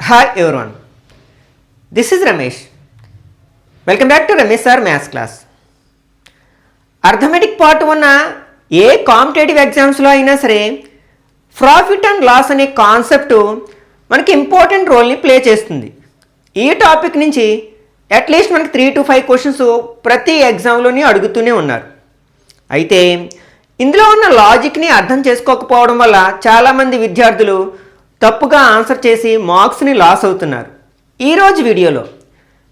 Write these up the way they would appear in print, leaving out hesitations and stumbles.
Hi everyone, this is Ramesh. Welcome back to Ramesh Sir Maths class. Arithmetic part ఉన్న ఏ competitive ఎగ్జామ్స్లో అయినా సరే profit and loss అనే concept మనకి important రోల్ని play చేస్తుంది. ఈ టాపిక్ నుంచి అట్లీస్ట్ మనకి 3 to 5 క్వశ్చన్స్ ప్రతి ఎగ్జామ్లోని అడుగుతూనే ఉన్నారు. అయితే ఇందులో ఉన్న లాజిక్ని అర్థం చేసుకోకపోవడం వల్ల చాలామంది విద్యార్థులు తప్పుగా ఆన్సర్ చేసి మార్క్స్ని లాస్ అవుతున్నారు. ఈరోజు వీడియోలో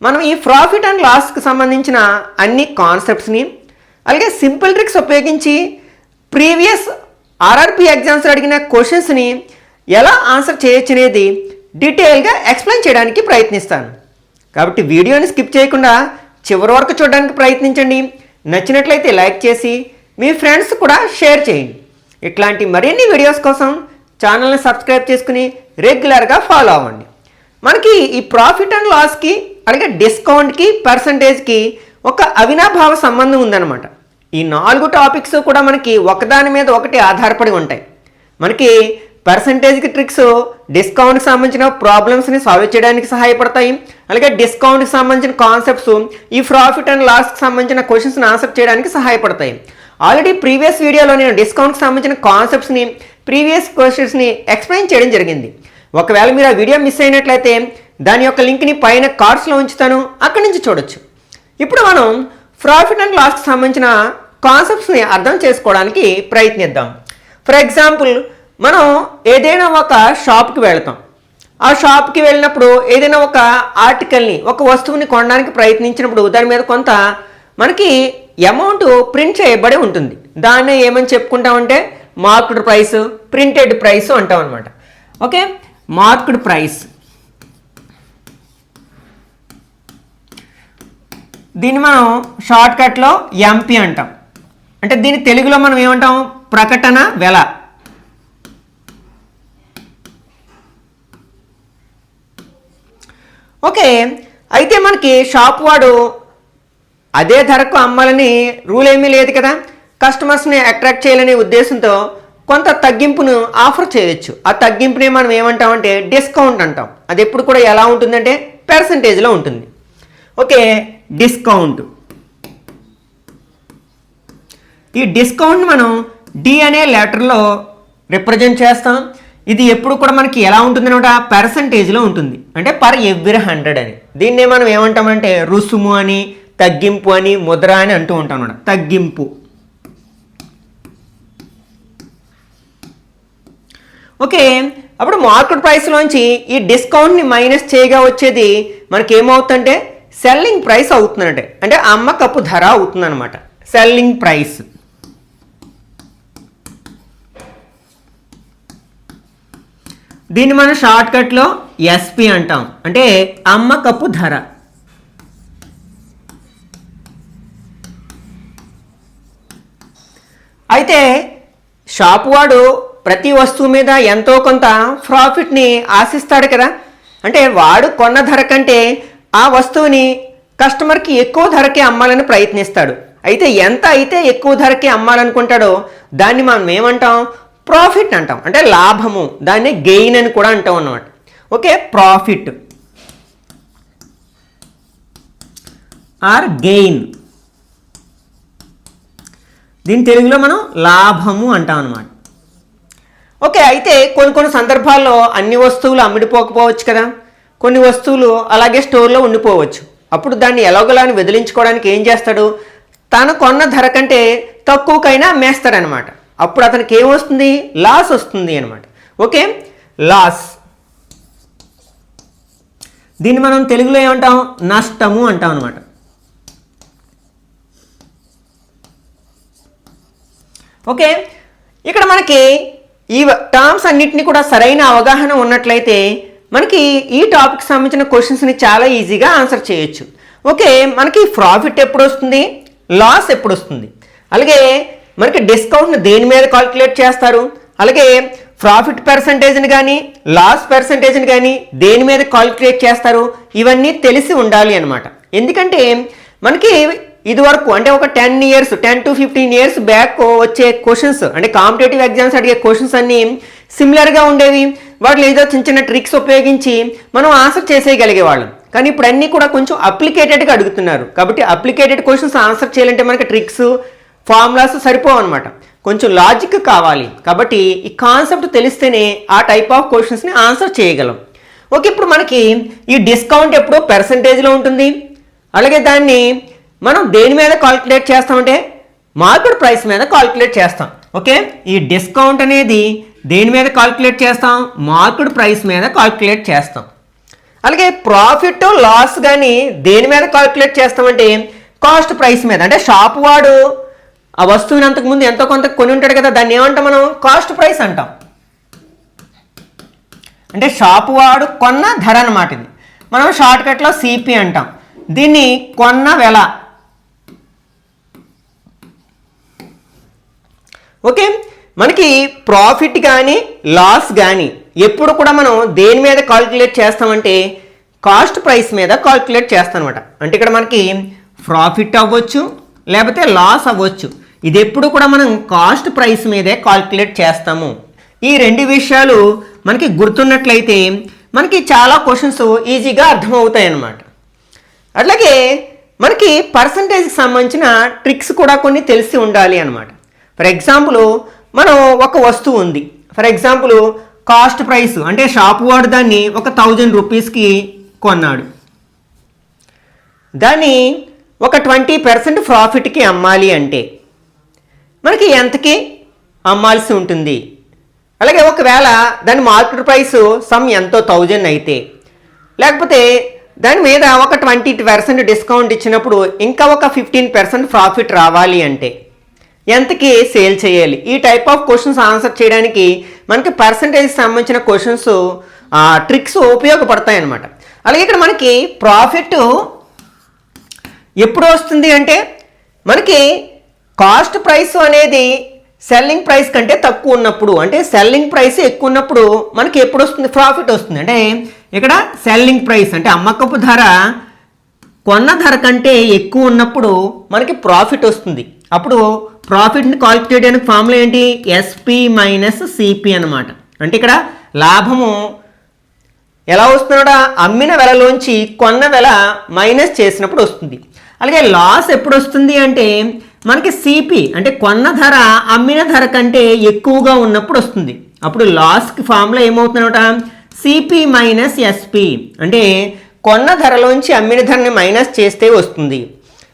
మనం ఈ ప్రాఫిట్ అండ్ లాస్కి సంబంధించిన అన్ని కాన్సెప్ట్స్ని అలాగే సింపుల్ ట్రిక్స్ ఉపయోగించి ప్రీవియస్ ఆర్ఆర్పి ఎగ్జామ్స్ అడిగిన క్వశ్చన్స్ని ఎలా ఆన్సర్ చేయొచ్చు అనేది డీటెయిల్గా ఎక్స్ప్లెయిన్ చేయడానికి ప్రయత్నిస్తాను. కాబట్టి వీడియోని స్కిప్ చేయకుండా చివరి వరకు చూడడానికి ప్రయత్నించండి. నచ్చినట్లయితే లైక్ చేసి మీ ఫ్రెండ్స్ కూడా షేర్ చేయండి. ఇట్లాంటి మరిన్ని వీడియోస్ కోసం ఛానల్ని సబ్స్క్రైబ్ చేసుకుని రెగ్యులర్గా ఫాలో అవ్వండి. మనకి ఈ ప్రాఫిట్ అండ్ లాస్కి అలాగే డిస్కౌంట్కి పర్సంటేజ్కి ఒక అవినాభావ సంబంధం ఉందన్నమాట. ఈ 4 టాపిక్స్ కూడా మనకి ఒకదాని మీద ఒకటి ఆధారపడి ఉంటాయి. మనకి పర్సంటేజ్కి ట్రిక్స్ డిస్కౌంట్కి సంబంధించిన ప్రాబ్లమ్స్ని సాల్వ్ చేయడానికి సహాయపడతాయి. అలాగే డిస్కౌంట్కి సంబంధించిన కాన్సెప్ట్స్ ఈ ప్రాఫిట్ అండ్ లాస్కి సంబంధించిన క్వశ్చన్స్ని ఆన్సర్ చేయడానికి సహాయపడతాయి. ఆల్రెడీ ప్రీవియస్ వీడియోలో నేను డిస్కౌంట్కి సంబంధించిన కాన్సెప్ట్స్ని ప్రీవియస్ క్వశ్చన్స్ని ఎక్స్ప్లెయిన్ చేయడం జరిగింది. ఒకవేళ మీరు ఆ వీడియో మిస్ అయినట్లయితే దాని యొక్క లింక్ని పైన కార్డ్స్లో ఉంచుతాను, అక్కడి నుంచి చూడొచ్చు. ఇప్పుడు మనం ప్రాఫిట్ అండ్ లాస్కి సంబంధించిన కాన్సెప్ట్స్ని అర్థం చేసుకోవడానికి ప్రయత్నిద్దాం. ఫర్ ఎగ్జాంపుల్, మనం ఏదైనా ఒక షాప్కి వెళ్తాం. ఆ షాప్కి వెళ్ళినప్పుడు ఏదైనా ఒక ఆర్టికల్ని, ఒక వస్తువుని కొనడానికి ప్రయత్నించినప్పుడు దాని మీద కొంత మనకి అమౌంట్ ప్రింట్ చేయబడి ఉంటుంది. దాన్ని ఏమని చెప్పుకుంటామంటే మార్క్డ్ ప్రైస్, ప్రింటెడ్ ప్రైస్ అంటాం అనమాట. Okay, marked price. దీన్ని మనం షార్ట్కట్లో ఎంపీ అంటాం. అంటే దీని తెలుగులో మనం ఏమంటాం? ప్రకటన వెల. ఓకే, అయితే మనకి షాప్ వాడు అదే ధరకు అమ్మాలని రూల్ ఏమీ లేదు కదా. కస్టమర్స్ని అట్రాక్ట్ చేయాలనే ఉద్దేశంతో కొంత తగ్గింపును ఆఫర్ చేయొచ్చు. ఆ తగ్గింపుని మనం ఏమంటామంటే డిస్కౌంట్ అంటాం. అది ఎప్పుడు కూడా ఎలా ఉంటుందంటే పర్సంటేజ్లో ఉంటుంది. Okay, discount. ఈ డిస్కౌంట్ మనం డి అనే లెటర్లో రిప్రజెంట్ చేస్తాం. ఇది ఎప్పుడు కూడా మనకి ఎలా ఉంటుందన్నమాట? పర్సంటేజ్లో ఉంటుంది. అంటే పర్ ఎవ్రీ 100 అని. దీన్నే మనం ఏమంటామంటే రుసుము అని, తగ్గింపు అని, ముద్ర అని అంటూ ఉంటాం అన్నమాట. తగ్గింపు. ఓకే, అప్పుడు మార్కెట్ ప్రైస్లోంచి ఈ డిస్కౌంట్ని మైనస్ చేయగా వచ్చేది మనకి ఏమవుతుందంటే సెల్లింగ్ ప్రైస్ అవుతుందంటే, అంటే అమ్మకపు ధర అవుతుందన్నమాట. Selling price. దీన్ని మనం షార్ట్కట్లో ఎస్పి అంటాం. అంటే అమ్మకపు ధర. అయితే షాపు వాడు ప్రతి వస్తువు మీద ఎంతో కొంత ప్రాఫిట్ని ఆశిస్తాడు కదా. అంటే వాడు కొన్న ధర కంటే ఆ వస్తువుని కస్టమర్కి ఎక్కువ ధరకే అమ్మాలని ప్రయత్నిస్తాడు. అయితే ఎంత అయితే ఎక్కువ ధరకే అమ్మాలనుకుంటాడో దాన్ని మనం ఏమంటాం? ప్రాఫిట్ అంటాం. అంటే లాభము. దాన్ని గెయిన్ అని కూడా అంటాం అన్నమాట. Okay, profit or gain. దీని తెలుగులో మనం లాభము అంటాం అన్నమాట. ఓకే, అయితే కొన్ని సందర్భాల్లో అన్ని వస్తువులు అమ్ముడిపోకపోవచ్చు కదా. కొన్ని వస్తువులు అలాగే స్టోర్లో ఉండిపోవచ్చు. అప్పుడు దాన్ని ఎలాగోలాని వదిలించుకోవడానికి ఏం చేస్తాడు? తను కొన్న ధర కంటే తక్కువకైనా అమ్మేస్తాడనమాట. అప్పుడు అతనికి ఏమొస్తుంది? లాస్ వస్తుంది అనమాట. Okay, loss. దీన్ని మనం తెలుగులో ఏమంటాం? నష్టము అంటాం అనమాట. ఓకే, ఇక్కడ మనకి ఈ టర్మ్స్ అన్నిటిని కూడా సరైన అవగాహన ఉన్నట్లయితే మనకి ఈ టాపిక్ సంబంధించిన క్వశ్చన్స్ని చాలా ఈజీగా ఆన్సర్ చేయొచ్చు. ఓకే, మనకి ప్రాఫిట్ ఎప్పుడు వస్తుంది, లాస్ ఎప్పుడు వస్తుంది, అలాగే మనకి డిస్కౌంట్ని దేని మీద కాల్కులేట్ చేస్తారు, అలాగే ప్రాఫిట్ పర్సంటేజ్ని కానీ లాస్ పర్సంటేజ్ని కానీ దేని మీద కాల్కులేట్ చేస్తారు, ఇవన్నీ తెలిసి ఉండాలి అనమాట. ఎందుకంటే మనకి ఇదివరకు అంటే ఒక 10 to 15 years బ్యాక్ వచ్చే క్వశ్చన్స్, అంటే కాంపిటేటివ్ ఎగ్జామ్స్ అడిగే క్వశ్చన్స్ అన్నీ సిమిలర్గా ఉండేవి. వాటిలో ఏదో చిన్న చిన్న ట్రిక్స్ ఉపయోగించి మనం ఆన్సర్ చేసేయగలిగేవాళ్ళం. కానీ ఇప్పుడు అన్నీ కూడా కొంచెం అప్లికేటెడ్గా అడుగుతున్నారు. కాబట్టి అప్లికేటెడ్ క్వశ్చన్స్ ఆన్సర్ చేయాలంటే మనకి ట్రిక్స్ ఫార్ములాస్ సరిపోవు అనమాట, కొంచెం లాజిక్ కావాలి. కాబట్టి ఈ కాన్సెప్ట్ తెలిస్తేనే ఆ టైప్ ఆఫ్ క్వశ్చన్స్ని ఆన్సర్ చేయగలం. ఓకే, ఇప్పుడు మనకి ఈ డిస్కౌంట్ ఎప్పుడు పర్సంటేజ్లో ఉంటుంది. అలాగే దాన్ని మనం దేని మీద కాల్కులేట్ చేస్తామంటే మార్కెట్ ప్రైస్ మీద కాల్కులేట్ చేస్తాం. ఓకే, ఈ డిస్కౌంట్ అనేది దేని మీద కాల్కులేట్ చేస్తాం, మార్కెట్ ప్రైస్ మీద కాల్కులేట్ చేస్తాం. అలాగే ప్రాఫిట్ లాస్ కానీ దేని మీద కాల్కులేట్ చేస్తామంటే కాస్ట్ ప్రైస్ మీద. అంటే షాప్ వాడు ఆ వస్తువుని అంతకుముందు ఎంతో కొంత కొని ఉంటాడు కదా, దాన్ని ఏమంటాం మనం, కాస్ట్ ప్రైస్ అంటాం. అంటే షాపు వాడు కొన్న ధర అన్నమాట. ఇది మనం షార్ట్కట్లో సిపి అంటాం. దీన్ని కొన్న వెల. ఓకే, మనకి ప్రాఫిట్ కానీ లాస్ కానీ ఎప్పుడు కూడా మనం దేని మీద కాల్కులేట్ చేస్తామంటే కాస్ట్ ప్రైస్ మీద కాల్కులేట్ చేస్తాం అనమాట. అంటే ఇక్కడ మనకి ప్రాఫిట్ అవ్వచ్చు లేకపోతే లాస్ అవ్వచ్చు, ఇది ఎప్పుడు కూడా మనం కాస్ట్ ప్రైస్ మీదే కాల్కులేట్ చేస్తాము. ఈ రెండు విషయాలు మనకి గుర్తున్నట్లయితే మనకి చాలా క్వశ్చన్స్ ఈజీగా అర్థమవుతాయి అన్నమాట. అట్లాగే మనకి పర్సంటేజ్కి సంబంధించిన ట్రిక్స్ కూడా కొన్ని తెలిసి ఉండాలి అన్నమాట. ఫర్ ఎగ్జాంపుల్ మనం ఒక వస్తువు ఉంది, ఫర్ ఎగ్జాంపుల్ కాస్ట్ ప్రైస్ అంటే షాపు వాడు దాన్ని ఒక 1000 రూపీస్కి కొన్నాడు. దాన్ని ఒక 20% ప్రాఫిట్కి అమ్మాలి అంటే మనకి ఎంతకి అమ్మాల్సి ఉంటుంది. అలాగే ఒకవేళ దాని మార్కెట్ ప్రైస్ సమ్ ఎంతో 1000 అయితే, లేకపోతే దాని మీద ఒక 20% డిస్కౌంట్ ఇచ్చినప్పుడు ఇంకా ఒక 15% ప్రాఫిట్ రావాలి అంటే ఎంతకి సేల్ చేయాలి. ఈ టైప్ ఆఫ్ క్వశ్చన్స్ ఆన్సర్ చేయడానికి మనకి పర్సంటేజ్ సంబంధించిన క్వశ్చన్స్ ట్రిక్స్ ఉపయోగపడతాయి అన్నమాట. అలాగే ఇక్కడ మనకి ప్రాఫిట్ ఎప్పుడు వస్తుంది అంటే మనకి కాస్ట్ ప్రైస్ అనేది సెల్లింగ్ ప్రైస్ కంటే తక్కువ ఉన్నప్పుడు, అంటే సెల్లింగ్ ప్రైస్ ఎక్కువ ఉన్నప్పుడు మనకి ఎప్పుడు వస్తుంది, ప్రాఫిట్ వస్తుంది. అంటే ఇక్కడ సెల్లింగ్ ప్రైస్ అంటే అమ్మకపు ధర కొన్న ధర కంటే ఎక్కువ ఉన్నప్పుడు మనకి ప్రాఫిట్ వస్తుంది. అప్పుడు ప్రాఫిట్ని కాల్కులేట్ చేయడానికి ఫార్ములా ఏంటి, ఎస్పి మైనస్ సిపి అనమాట. అంటే ఇక్కడ లాభము ఎలా వస్తున్నాడా, అమ్మిన వెలలోంచి కొన్న వెల మైనస్ చేసినప్పుడు వస్తుంది. అలాగే లాస్ ఎప్పుడు వస్తుంది అంటే మనకి సిపి అంటే కొన్న ధర అమ్మిన ధర కంటే ఎక్కువగా ఉన్నప్పుడు వస్తుంది. అప్పుడు లాస్కి ఫార్ములా ఏమవుతుందన్నమాట, సిపి మైనస్ ఎస్పి. అంటే కొన్న ధరలోంచి అమ్మిన ధరని మైనస్ చేస్తే వస్తుంది.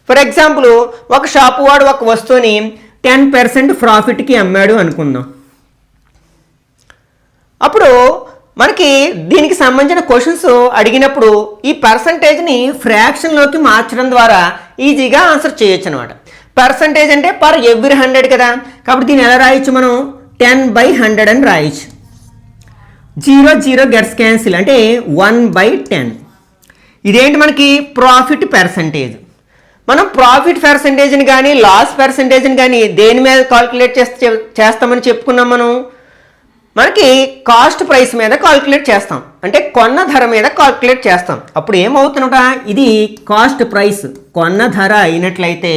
ఫర్ ఎగ్జాంపుల్ ఒక షాపు వాడు ఒక వస్తువుని 10% ప్రాఫిట్కి అమ్మాడు అనుకుందాం. అప్పుడు మనకి దీనికి సంబంధించిన క్వశ్చన్స్ అడిగినప్పుడు ఈ పర్సంటేజ్ని ఫ్రాక్షన్లోకి మార్చడం ద్వారా ఈజీగా ఆన్సర్ చేయొచ్చు అనమాట. పర్సంటేజ్ అంటే పర్ ఎవ్రీ 100 కదా, కాబట్టి దీన్ని ఎలా రాయొచ్చు మనం, 10/100 అని రాయొచ్చు. 0 గెట్స్ క్యాన్సిల్ అంటే 1/10. ఇదేంటి మనకి ప్రాఫిట్ పర్సంటేజ్. మనం ప్రాఫిట్ పర్సంటేజ్ని కానీ లాస్ పర్సంటేజ్ని కానీ దేని మీద కాల్కులేట్ చేస్తామని చెప్పుకున్నాం మనం, మనకి కాస్ట్ ప్రైస్ మీద కాల్కులేట్ చేస్తాం. అంటే కొన్న ధర మీద కాల్కులేట్ చేస్తాం. అప్పుడు ఏమవుతుందట, ఇది కాస్ట్ ప్రైస్ కొన్న ధర అయినట్లయితే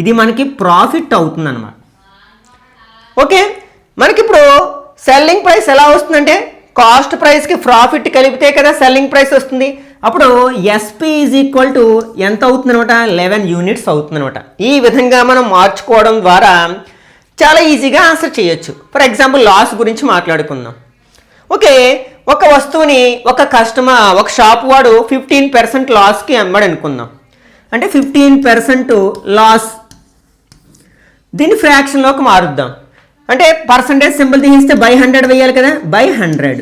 ఇది మనకి ప్రాఫిట్ అవుతుంది అన్నమాట. ఓకే, మనకి ఇప్పుడు సెల్లింగ్ ప్రైస్ ఎలా వస్తుందంటే కాస్ట్ ప్రైస్కి ప్రాఫిట్ కలిపితే కదా సెల్లింగ్ ప్రైస్ వస్తుంది. అప్పుడు ఎస్పి ఈజ్ ఈక్వల్ టు ఎంత అవుతుందనమాట, 11 యూనిట్స్ అవుతుందనమాట. ఈ విధంగా మనం మార్చుకోవడం ద్వారా చాలా ఈజీగా ఆన్సర్ చేయొచ్చు. ఫర్ ఎగ్జాంపుల్ లాస్ గురించి మాట్లాడుకుందాం. ఓకే, ఒక వస్తువుని ఒక షాప్ వాడు 15% లాస్కి అమ్మాడు అనుకుందాం. అంటే 15% లాస్, దీన్ని ఫ్రాక్షన్లోకి మారుద్దాం. అంటే పర్సంటేజ్ సింబల్ తీస్తే బై 100 వేయాలి కదా, బై 100.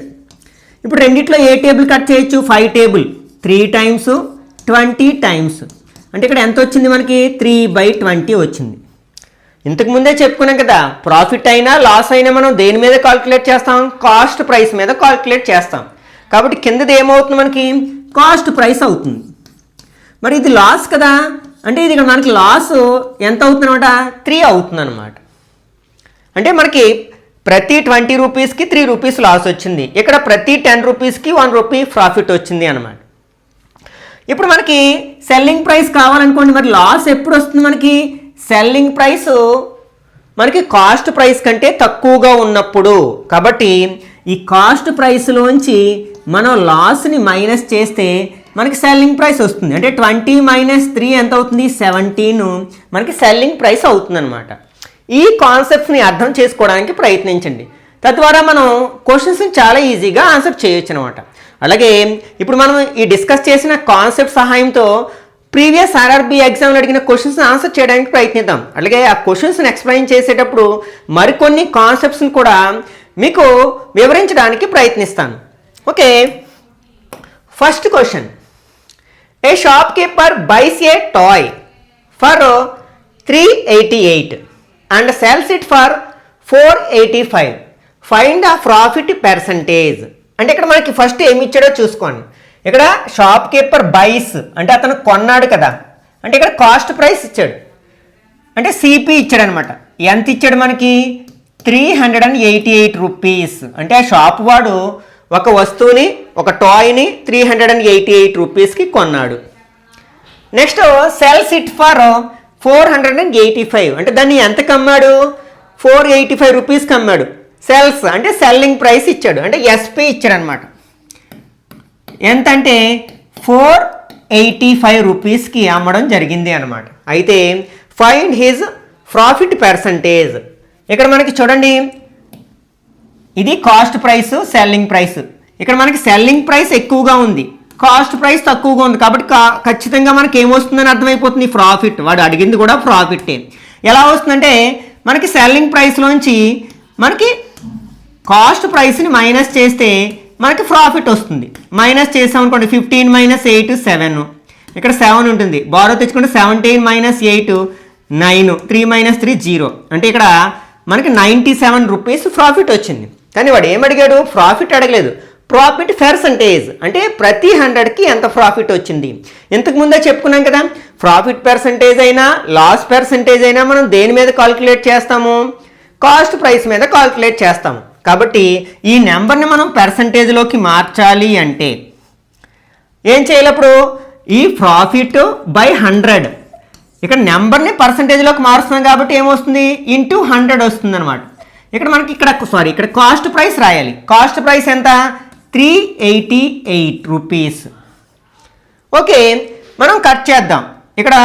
ఇప్పుడు రెండిట్లో ఏ టేబుల్ కట్ చేయొచ్చు, 5 టేబుల్, 3 times 20 times. అంటే ఇక్కడ ఎంత వచ్చింది మనకి, 3/20 వచ్చింది. ఇంతకుముందే చెప్పుకున్నాం కదా, ప్రాఫిట్ అయినా లాస్ అయినా మనం దేని మీద కాల్కులేట్ చేస్తాం, కాస్ట్ ప్రైస్ మీద కాల్కులేట్ చేస్తాం. కాబట్టి కిందది ఏమవుతుంది మనకి, కాస్ట్ ప్రైస్ అవుతుంది. మరి ఇది లాస్ కదా, అంటే ఇది ఇక్కడ మనకి లాస్ ఎంత అవుతుంది అనమాట, 3 అవుతుంది అనమాట. అంటే మనకి ప్రతి 20 రూపీస్కి 3 రూపీస్ లాస్ వచ్చింది. ఇక్కడ ప్రతి 10 రూపీస్కి 1 రూపీ ప్రాఫిట్ వచ్చింది అనమాట. ఇప్పుడు మనకి సెల్లింగ్ ప్రైస్ కావాలనుకోండి, మరి లాస్ ఎప్పుడు వస్తుంది మనకి, సెల్లింగ్ ప్రైస్ మనకి కాస్ట్ ప్రైస్ కంటే తక్కువగా ఉన్నప్పుడు. కాబట్టి ఈ కాస్ట్ ప్రైస్లోంచి మనం లాస్ని మైనస్ చేస్తే మనకి సెల్లింగ్ ప్రైస్ వస్తుంది. అంటే 20 - 3 ఎంత అవుతుంది? 17 మనకి సెల్లింగ్ ప్రైస్ అవుతుంది అనమాట. ఈ కాన్సెప్ట్స్ని అర్థం చేసుకోవడానికి ప్రయత్నించండి. తద్వారా మనం క్వశ్చన్స్ని చాలా ఈజీగా ఆన్సర్ చేయొచ్చు అనమాట. అలాగే ఇప్పుడు మనం ఈ డిస్కస్ చేసిన కాన్సెప్ట్ సహాయంతో ప్రీవియస్ ఆర్ఆర్బీ ఎగ్జామ్లో అడిగిన క్వశ్చన్స్ని ఆన్సర్ చేయడానికి ప్రయత్నిద్దాం. అలాగే ఆ క్వశ్చన్స్ని ఎక్స్ప్లెయిన్ చేసేటప్పుడు మరికొన్ని కాన్సెప్ట్స్ని కూడా మీకు వివరించడానికి ప్రయత్నిస్తాను. Okay, first question. A shopkeeper buys a toy for 388 and sells it for 485. Find the profit percentage. అంటే ఇక్కడ మనకి ఫస్ట్ ఏమి ఇచ్చాడో చూసుకోండి. ఇక్కడ షాప్ కీపర్ బైస్ అంటే అతను కొన్నాడు కదా, అంటే ఇక్కడ కాస్ట్ ప్రైస్ ఇచ్చాడు, అంటే సిపి ఇచ్చాడు అనమాట. ఎంత ఇచ్చాడు మనకి? 388 రూపీస్. అంటే ఆ షాప్ వాడు ఒక వస్తువుని, ఒక టాయ్ని 388 రూపీస్కి కొన్నాడు. Next cells it for 485. అంటే దాన్ని ఎంతకు అమ్మాడు? 485 రూపీస్కి అమ్మాడు. సెల్స్ అంటే సెల్లింగ్ ప్రైస్ ఇచ్చాడు, అంటే ఎస్పి ఇచ్చాడు అనమాట. ఎంత అంటే 485 రూపీస్కి అమ్మడం జరిగింది అనమాట. అయితే ఫైండ్ హిజ్ ప్రాఫిట్ పర్సంటేజ్. ఇక్కడ మనకి చూడండి, ఇది కాస్ట్ ప్రైస్, సెల్లింగ్ ప్రైస్. ఇక్కడ మనకి సెల్లింగ్ ప్రైస్ ఎక్కువగా ఉంది, కాస్ట్ ప్రైస్ తక్కువగా ఉంది. కాబట్టి ఖచ్చితంగా మనకి ఏమొస్తుందని అర్థమైపోతుంది, ప్రాఫిట్. వాడు అడిగింది కూడా ప్రాఫిటే. ఎలా వస్తుందంటే మనకి సెల్లింగ్ ప్రైస్లోంచి మనకి కాస్ట్ ప్రైస్ని మైనస్ చేస్తే మనకి ప్రాఫిట్ వస్తుంది. మైనస్ చేసాం అనుకోండి, 15 - 8 7. ఇక్కడ 7 ఉంటుంది. బారో తెచ్చుకుంటే 17 - 8 9. 3 - 3 0. అంటే ఇక్కడ మనకి 97 రూపీస్ ప్రాఫిట్ వచ్చింది. కానీ వాడు ఏం అడిగాడు? ప్రాఫిట్ అడగలేదు, ప్రాఫిట్ పర్సంటేజ్. అంటే ప్రతి 100కి ఎంత ప్రాఫిట్ వచ్చింది. ఇంతకు ముందే చెప్పుకున్నాం కదా, ప్రాఫిట్ పర్సంటేజ్ అయినా లాస్ పర్సంటేజ్ అయినా మనం దేని మీద కాల్కులేట్ చేస్తాము? కాస్ట్ ప్రైస్ మీద కాల్కులేట్ చేస్తాము. కాబట్టి ఈ నెంబర్ని మనం పర్సంటేజ్లోకి మార్చాలి అంటే ఏం చేయాలి? అప్పుడు ఈ ప్రాఫిట్ బై 100, ఇక్కడ నెంబర్ని పర్సంటేజ్లోకి మారుస్తున్నాం కాబట్టి ఏమొస్తుంది? ఇంటూ 100 వస్తుంది అనమాట. ఇక్కడ మనకి ఇక్కడ కాస్ట్ ప్రైస్ రాయాలి. కాస్ట్ ప్రైస్ ఎంత? 388 రూపీస్. ఓకే, మనం కట్ చేద్దాం. ఇక్కడ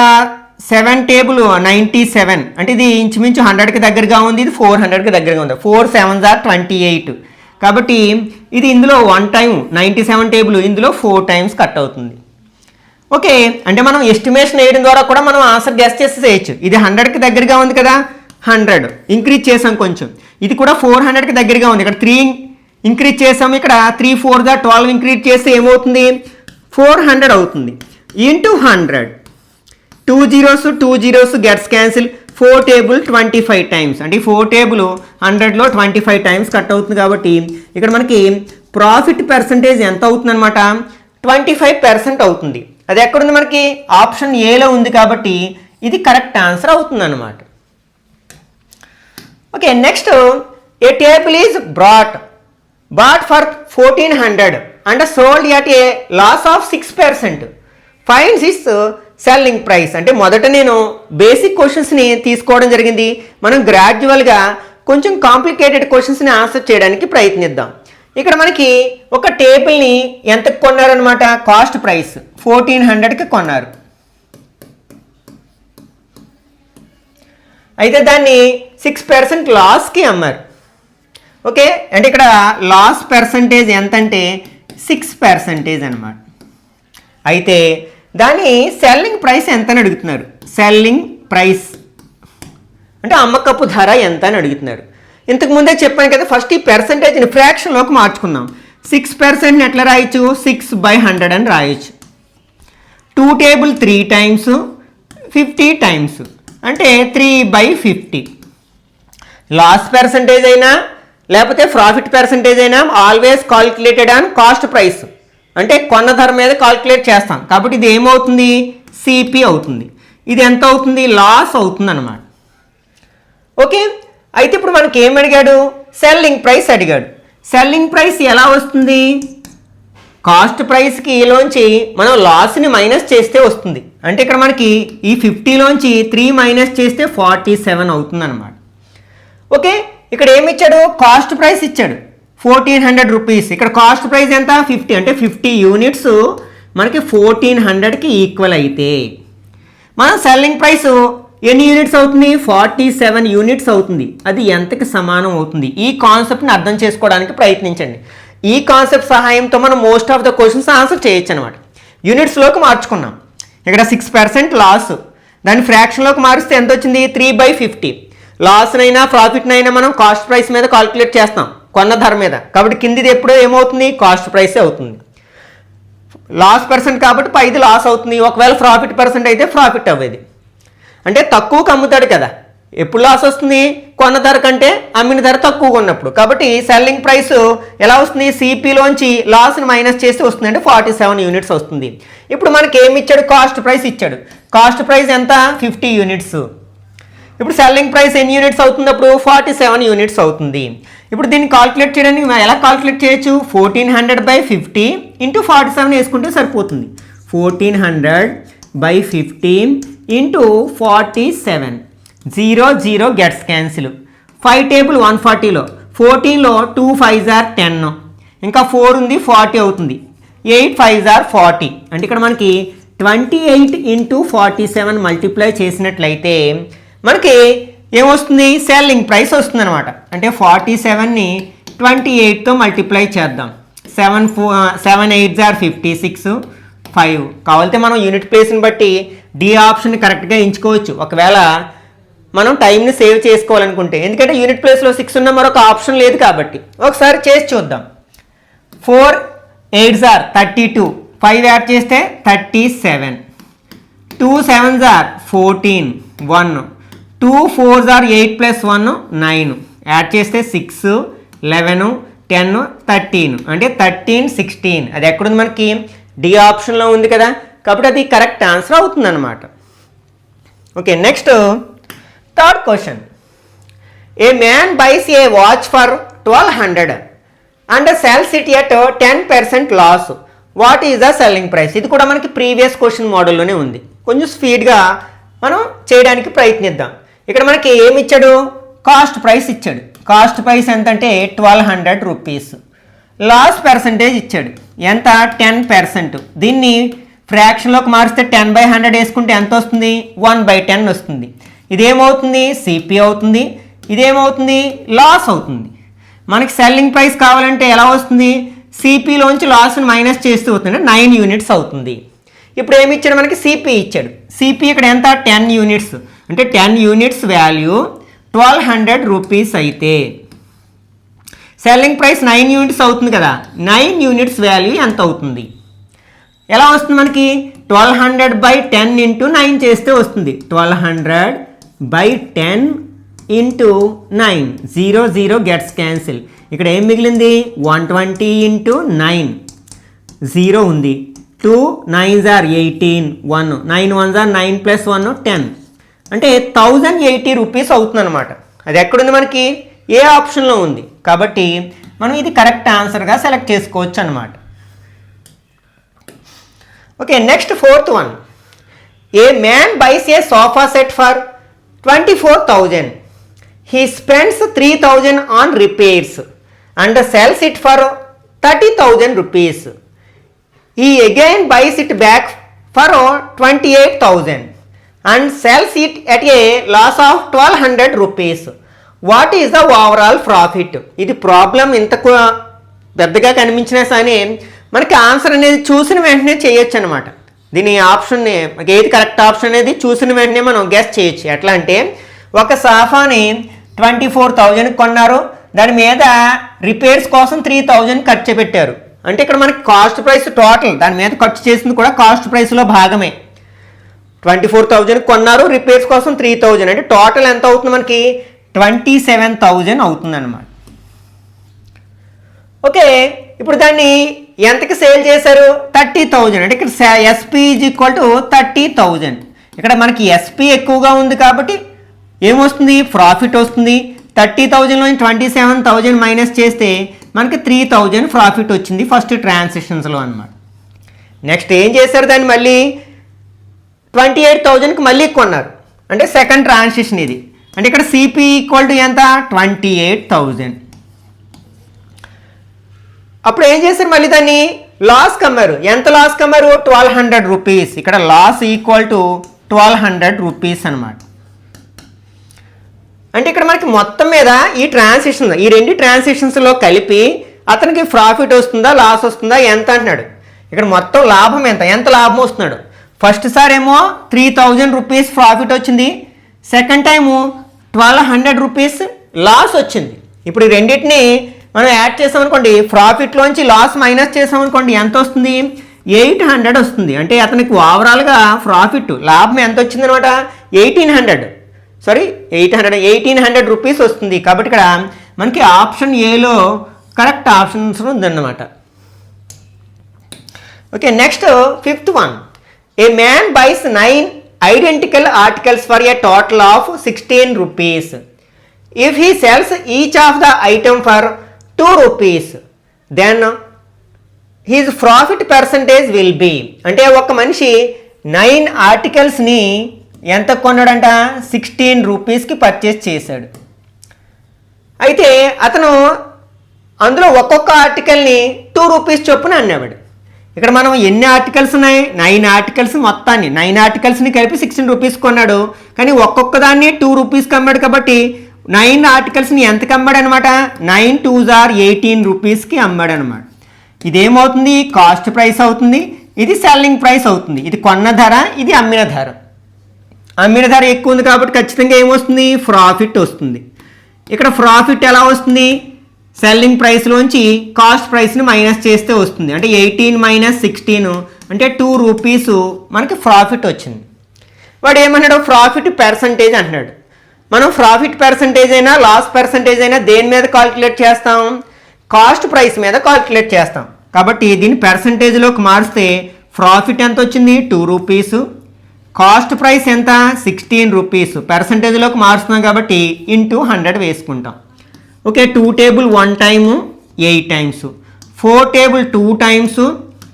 7 టేబుల్ 97, అంటే ఇది ఇంచుమించు 100కి దగ్గరగా ఉంది, ఇది 400కి దగ్గరగా ఉంది. 4 7s are 28. కాబట్టి ఇది ఇందులో 1 టైం 97 టేబుల్ ఇందులో 4 టైమ్స్ కట్ అవుతుంది. ఓకే, అంటే మనం ఎస్టిమేషన్ వేయడం ద్వారా కూడా మనం ఆన్సర్ గెస్ చేసేయచ్చు. ఇది 100కి దగ్గరగా ఉంది కదా, 100 ఇంక్రీజ్ చేసాం కొంచెం. ఇది కూడా 400కి దగ్గరగా ఉంది, ఇక్కడ 3 ఇంక్రీజ్ చేసాం. ఇక్కడ 3 4s are 12 ఇంక్రీజ్ చేస్తే ఏమవుతుంది? 400 అవుతుంది. Into 100, 2 zeros gets cancel. 4 table 25 times, అంటే 4 టేబుల్ 100లో 25 టైమ్స్ కట్ అవుతుంది. కాబట్టి ఇక్కడ మనకి ప్రాఫిట్ పర్సంటేజ్ ఎంత అవుతుంది అనమాట? 25% అవుతుంది. అది ఎక్కడుంది? మనకి ఆప్షన్ ఏలో ఉంది. కాబట్టి ఇది కరెక్ట్ ఆన్సర్ అవుతుంది అనమాట. Okay, next. A table is bought for 1400 and sold at a loss of 6%. Finds its selling price. అంటే మొదట నేను బేసిక్ క్వశ్చన్స్ని తీసుకోవడం జరిగింది. మనం గ్రాడ్యువల్గా కొంచెం కాంప్లికేటెడ్ క్వశ్చన్స్ని ఆన్సర్ చేయడానికి ప్రయత్నిద్దాం. ఇక్కడ మనకి ఒక టేబుల్ని ఎంతకు కొన్నారనమాట? కాస్ట్ ప్రైస్ 1400కి కొన్నారు. అయితే దాన్ని 6% లాస్కి అమ్మారు. ఓకే, అంటే ఇక్కడ లాస్ పర్సంటేజ్ ఎంత అంటే 6% అనమాట. అయితే దాని సెల్లింగ్ ప్రైస్ ఎంత అని అడుగుతున్నారు. సెల్లింగ్ ప్రైస్ అంటే అమ్మకపు ధర ఎంత అని అడుగుతున్నారు. ఇంతకు ముందే చెప్పాను కదా, ఫస్ట్ ఈ పర్సంటేజ్ని ఫ్రాక్షన్లోకి మార్చుకుందాం. 6% ఎట్లా రాయొచ్చు? 6/100 అని రాయొచ్చు. 2 టేబుల్ 3 టైమ్స్ 50 టైమ్స్, అంటే 3/50. లాస్ పర్సంటేజ్ అయినా లేకపోతే ప్రాఫిట్ పర్సంటేజ్ అయినా always calculated on cost price, అంటే కొన్న ధర మీద కాల్కులేట్ చేస్తాం. కాబట్టి ఇది ఏమవుతుంది? సిపి అవుతుంది. ఇది ఎంత అవుతుంది? లాస్ అవుతుంది అన్నమాట. ఓకే, అయితే ఇప్పుడు మనకి ఏం అడిగాడు? సెల్లింగ్ ప్రైస్ అడిగాడు. సెల్లింగ్ ప్రైస్ ఎలా వస్తుంది? కాస్ట్ ప్రైస్కి లోంచి మనం లాస్ని మైనస్ చేస్తే వస్తుంది. అంటే ఇక్కడ మనకి ఈ 50లోంచి 3 మైనస్ చేస్తే 47 అవుతుంది అనమాట. ఓకే, ఇక్కడ ఏమి ఇచ్చాడు? కాస్ట్ ప్రైస్ ఇచ్చాడు 1400 రూపీస్. ఇక్కడ కాస్ట్ ప్రైస్ ఎంత 50, అంటే 50 యూనిట్స్ మనకి 1400కి ఈక్వల్ అయితే మన సెల్లింగ్ ప్రైస్ ఎన్ని యూనిట్స్ అవుతుంది, 47 యూనిట్స్ అవుతుంది. అది ఎంతకి సమానం అవుతుంది? ఈ కాన్సెప్ట్ని అర్థం చేసుకోవడానికి ప్రయత్నించండి. ఈ కాన్సెప్ట్ సహాయంతో మనం most of the questions answer చేయొచ్చు అనమాట. యూనిట్స్లోకి మార్చుకున్నాం. ఇక్కడ 6% లాస్, దాన్ని ఫ్రాక్షన్లోకి మారిస్తే ఎంత వచ్చింది, 3/50. లాస్నైనా ప్రాఫిట్నైనా మనం కాస్ట్ ప్రైస్ మీద కాల్కులేట్ చేస్తాం, కొన్న ధర మీద. కాబట్టి కిందిది ఎప్పుడో ఏమవుతుంది, కాస్ట్ ప్రైసే అవుతుంది. లాస్ పర్సెంట్ కాబట్టి పైది లాస్ అవుతుంది. ఒకవేళ ప్రాఫిట్ పర్సెంట్ అయితే ప్రాఫిట్ అవ్వేది. అంటే తక్కువకి అమ్ముతాడు కదా, ఎప్పుడు లాస్ వస్తుంది, కొన్న ధర కంటే అమ్మిన ధర తక్కువగా ఉన్నప్పుడు. కాబట్టి సెల్లింగ్ ప్రైస్ ఎలా వస్తుంది, సిపిలోంచి లాస్ని మైనస్ చేస్తే వస్తుంది, అంటే 47 యూనిట్స్ వస్తుంది. ఇప్పుడు మనకి ఏమి ఇచ్చాడు, కాస్ట్ ప్రైస్ ఇచ్చాడు. కాస్ట్ ప్రైస్ ఎంత, 50 యూనిట్స్. ఇప్పుడు సెల్లింగ్ ప్రైస్ ఎన్ని యూనిట్స్ అవుతుంది, అప్పుడు 47 యూనిట్స్ అవుతుంది. ఇప్పుడు దీన్ని కాల్కులేట్ చేయడానికి ఎలా కాల్కులేట్ చేయొచ్చు, 1400/50 ఇంటూ 47 వేసుకుంటే సరిపోతుంది. 1400/50 ఇంటూ 47, 0 0 గెట్స్ క్యాన్సిల్. 5 టేబుల్ 140లో 14లో 2 5s are 10, ఇంకా 4 ఉంది 40 అవుతుంది. 8 5s are 40, అంటే ఇక్కడ మనకి 28 ఇంటూ 47 మల్టిప్లై చేసినట్లయితే మనకి ఏమొస్తుంది, సెల్లింగ్ ప్రైస్ వస్తుంది అనమాట. అంటే 47ని 28తో మల్టిప్లై చేద్దాం. 7 8s are 56, 5. కావాలంటే మనం యూనిట్ ప్లేస్ని బట్టి డి ఆప్షన్ కరెక్ట్గా ఎంచుకోవచ్చు, ఒకవేళ మనం టైంని సేవ్ చేసుకోవాలనుకుంటే. ఎందుకంటే యూనిట్ ప్లేస్లో 6 ఉన్న మరొక ఆప్షన్ లేదు కాబట్టి. ఒకసారి చేసి చూద్దాం. 4 8s are 32, 5 యాడ్ చేస్తే 37, 2 7s are 14, 1, 2 4s are 8 + 1 9, add చేస్తే 6 11 10 13, అంటే 13 16. అది ఎక్కడుంది, మనకి డి ఆప్షన్లో ఉంది కదా, కాబట్టి అది కరెక్ట్ ఆన్సర్ అవుతుంది అనమాట. Okay, next third question. A man buys a watch for 1200 and sells it at 10% loss. What is the selling price? ఇది కూడా మనకి ప్రీవియస్ క్వశ్చన్ మోడల్లోనే ఉంది. కొంచెం స్పీడ్గా మనం చేయడానికి ప్రయత్నిద్దాం. ఇక్కడ మనకి ఏమి ఇచ్చాడు, కాస్ట్ ప్రైస్ ఇచ్చాడు. కాస్ట్ ప్రైస్ ఎంత అంటే 1200 రూపీస్. లాస్ పర్సంటేజ్ ఇచ్చాడు, ఎంత, 10%. దీన్ని ఫ్రాక్షన్లోకి మారిస్తే 10/100 వేసుకుంటే ఎంత వస్తుంది, 1/10 వస్తుంది. ఇదేమవుతుంది, సిపి అవుతుంది. ఇదేమవుతుంది, లాస్ అవుతుంది. మనకి సెల్లింగ్ ప్రైస్ కావాలంటే ఎలా వస్తుంది, సిపిలోంచి లాస్ని మైనస్ చేస్తూ అవుతుంది, 9 యూనిట్స్ అవుతుంది. ఇప్పుడు ఏమి ఇచ్చాడు, మనకి సిపి ఇచ్చాడు. సిపి ఇక్కడ ఎంత, 10 యూనిట్స్. అంటే 10 యూనిట్స్ వాల్యూ 1200 రూపీస్ అయితే సెల్లింగ్ ప్రైస్ 9 యూనిట్స్ అవుతుంది కదా, 9 యూనిట్స్ వాల్యూ ఎంత అవుతుంది, ఎలా వస్తుంది మనకి, 1200/10 ఇంటూ 9 చేస్తే వస్తుంది. 1200/10 ఇంటూ 9, 0 0 గెట్స్ క్యాన్సిల్. ఇక్కడ ఏం మిగిలింది, 120 ఇంటూ 9, 0 ఉంది. 2 9s are 18, 1 9 1s are 9 + 1 10, అంటే 1080 రూపీస్ అవుతుంది అనమాట. అది ఎక్కడుంది, మనకి ఏ ఆప్షన్లో ఉంది. కాబట్టి మనం ఇది కరెక్ట్ ఆన్సర్గా సెలెక్ట్ చేసుకోవచ్చు అనమాట. Okay, next fourth one. A man buys a sofa set for 24,000. He spends 3,000 on repairs and sells it for 30,000 rupees. He again buys it back for 28,000 and sells it at a loss of 1,200 rupees. What is the overall profit? ఇది problem ఇంత పెద్దగా కనిపించినా సరే మనకి answer అనేది చూసిన వెంటనే చేయొచ్చు అనమాట. దీని ఆప్షన్ ఏది కరెక్ట్ ఆప్షన్ అనేది చూసిన వెంటనే మనం గెస్ చేయొచ్చు. ఎట్లా అంటే, ఒక సోఫాని 24,000 కొన్నారు, దాని మీద రిపేర్స్ కోసం 3,000 ఖర్చు పెట్టారు. అంటే ఇక్కడ మనకి కాస్ట్ ప్రైస్ టోటల్ దాని మీద ఖర్చు చేసింది కూడా కాస్ట్ ప్రైస్లో భాగమే. 24,000 కొన్నారు, రిపేర్స్ కోసం 3,000, అంటే టోటల్ ఎంత అవుతుంది మనకి, 27,000 అవుతుంది అనమాట. ఓకే, ఇప్పుడు దాన్ని ఎంతకి సేల్ చేశారు, 30,000. అంటే ఇక్కడ ఎస్పీ = 30,000. ఇక్కడ మనకి ఎస్పీ ఎక్కువగా ఉంది కాబట్టి ఏమొస్తుంది, ప్రాఫిట్ వస్తుంది. 30,000లో 27,000 మైనస్ చేస్తే మనకి 3,000 ప్రాఫిట్ వచ్చింది ఫస్ట్ ట్రాన్సాక్షన్స్లో అనమాట. నెక్స్ట్ ఏం చేశారు, దాన్ని మళ్ళీ 28,000కి మళ్ళీ కొన్నారు, అంటే సెకండ్ ట్రాన్సాక్షన్ ఇది. అంటే ఇక్కడ సిపి = ఎంత, 28,000. అప్పుడు ఏం చేశారు, మళ్ళీ దాన్ని లాస్కి అమ్మారు. ఎంత లాస్కి అమ్మారు, 1200 రూపీస్. ఇక్కడ లాస్ ఈక్వల్ టు 1200 రూపీస్ అనమాట. అంటే ఇక్కడ మనకి మొత్తం మీద ఈ ట్రాన్సాక్షన్, ఈ రెండు ట్రాన్సాక్షన్స్లో కలిపి అతనికి ప్రాఫిట్ వస్తుందా లాస్ వస్తుందా ఎంత అంటున్నాడు. ఇక్కడ మొత్తం లాభం ఎంత లాభం వస్తున్నాడు. ఫస్ట్ సార్ ఏమో 3000 రూపీస్ ప్రాఫిట్ వచ్చింది, సెకండ్ టైము 1200 రూపీస్ లాస్ వచ్చింది. ఇప్పుడు ఈ రెండింటిని మనం యాడ్ చేసామనుకోండి, ప్రాఫిట్లోంచి లాస్ మైనస్ చేసామనుకోండి ఎంత వస్తుంది, 800 వస్తుంది. అంటే అతనికి ఓవరాల్గా ప్రాఫిట్ లాభం ఎంత వచ్చింది అనమాట, 1800 రూపీస్ వస్తుంది. కాబట్టి ఇక్కడ మనకి ఆప్షన్ ఏలో కరెక్ట్ ఆప్షన్స్ ఉందన్నమాట. Okay, next 5th one. A man buys 9 identical articles for a total of 16 rupees. If he sells each of the item for 2 rupees, then his profit percentage will be. అంటే ఒక మనిషి 9 ఆర్టికల్స్ని ఎంత కొన్నాడంట, 16 రూపీస్కి purchase చేశాడు. అయితే అతను అందులో ఒక్కొక్క ఆర్టికల్ని 2 రూపీస్ చొప్పున అన్నాడు. ఇక్కడ మనం ఎన్ని ఆర్టికల్స్ ఉన్నాయి, 9 ఆర్టికల్స్ మొత్తాన్ని 9 ఆర్టికల్స్ని కలిపి 16 రూపీస్ కొన్నాడు. కానీ ఒక్కొక్క దాన్ని 2 రూపీస్కి అమ్మాడు. కాబట్టి 9 ఆర్టికల్స్ని ఎంతకి అమ్మాడు అనమాట, 9 2s are 18 రూపీస్కి అమ్మాడు అనమాట. ఇదేమవుతుంది, కాస్ట్ ప్రైస్ అవుతుంది, ఇది సెల్లింగ్ ప్రైస్ అవుతుంది. ఇది కొన్న ధర, ఇది అమ్మిన ధర. అమ్మిన ధర ఎక్కువ ఉంది కాబట్టి ఖచ్చితంగా ఏమొస్తుంది, ప్రాఫిట్ వస్తుంది. ఇక్కడ ప్రాఫిట్ ఎలా వస్తుంది, సెల్లింగ్ ప్రైస్లోంచి కాస్ట్ ప్రైస్ని మైనస్ చేస్తే వస్తుంది. అంటే 18 - 16 అంటే 2 రూపీస్ మనకి ప్రాఫిట్ వచ్చింది. వాడు ఏమన్నాడు, ప్రాఫిట్ పర్సంటేజ్ అంటున్నాడు. మనం ప్రాఫిట్ పర్సంటేజ్ అయినా లాస్ పర్సంటేజ్ అయినా దేని మీద కాల్కులేట్ చేస్తాం, కాస్ట్ ప్రైస్ మీద కాల్కులేట్ చేస్తాం. కాబట్టి దీన్ని పర్సంటేజ్లోకి మారిస్తే ప్రాఫిట్ ఎంత వచ్చింది, 2 రూపీస్. కాస్ట్ ప్రైస్ ఎంత, 16 రూపీస్. పర్సంటేజ్లోకి మారుస్తున్నాం కాబట్టి ఇంటూ 100 వేసుకుంటాం. Okay, 2 table 1 time 8 times, 4 table 2 times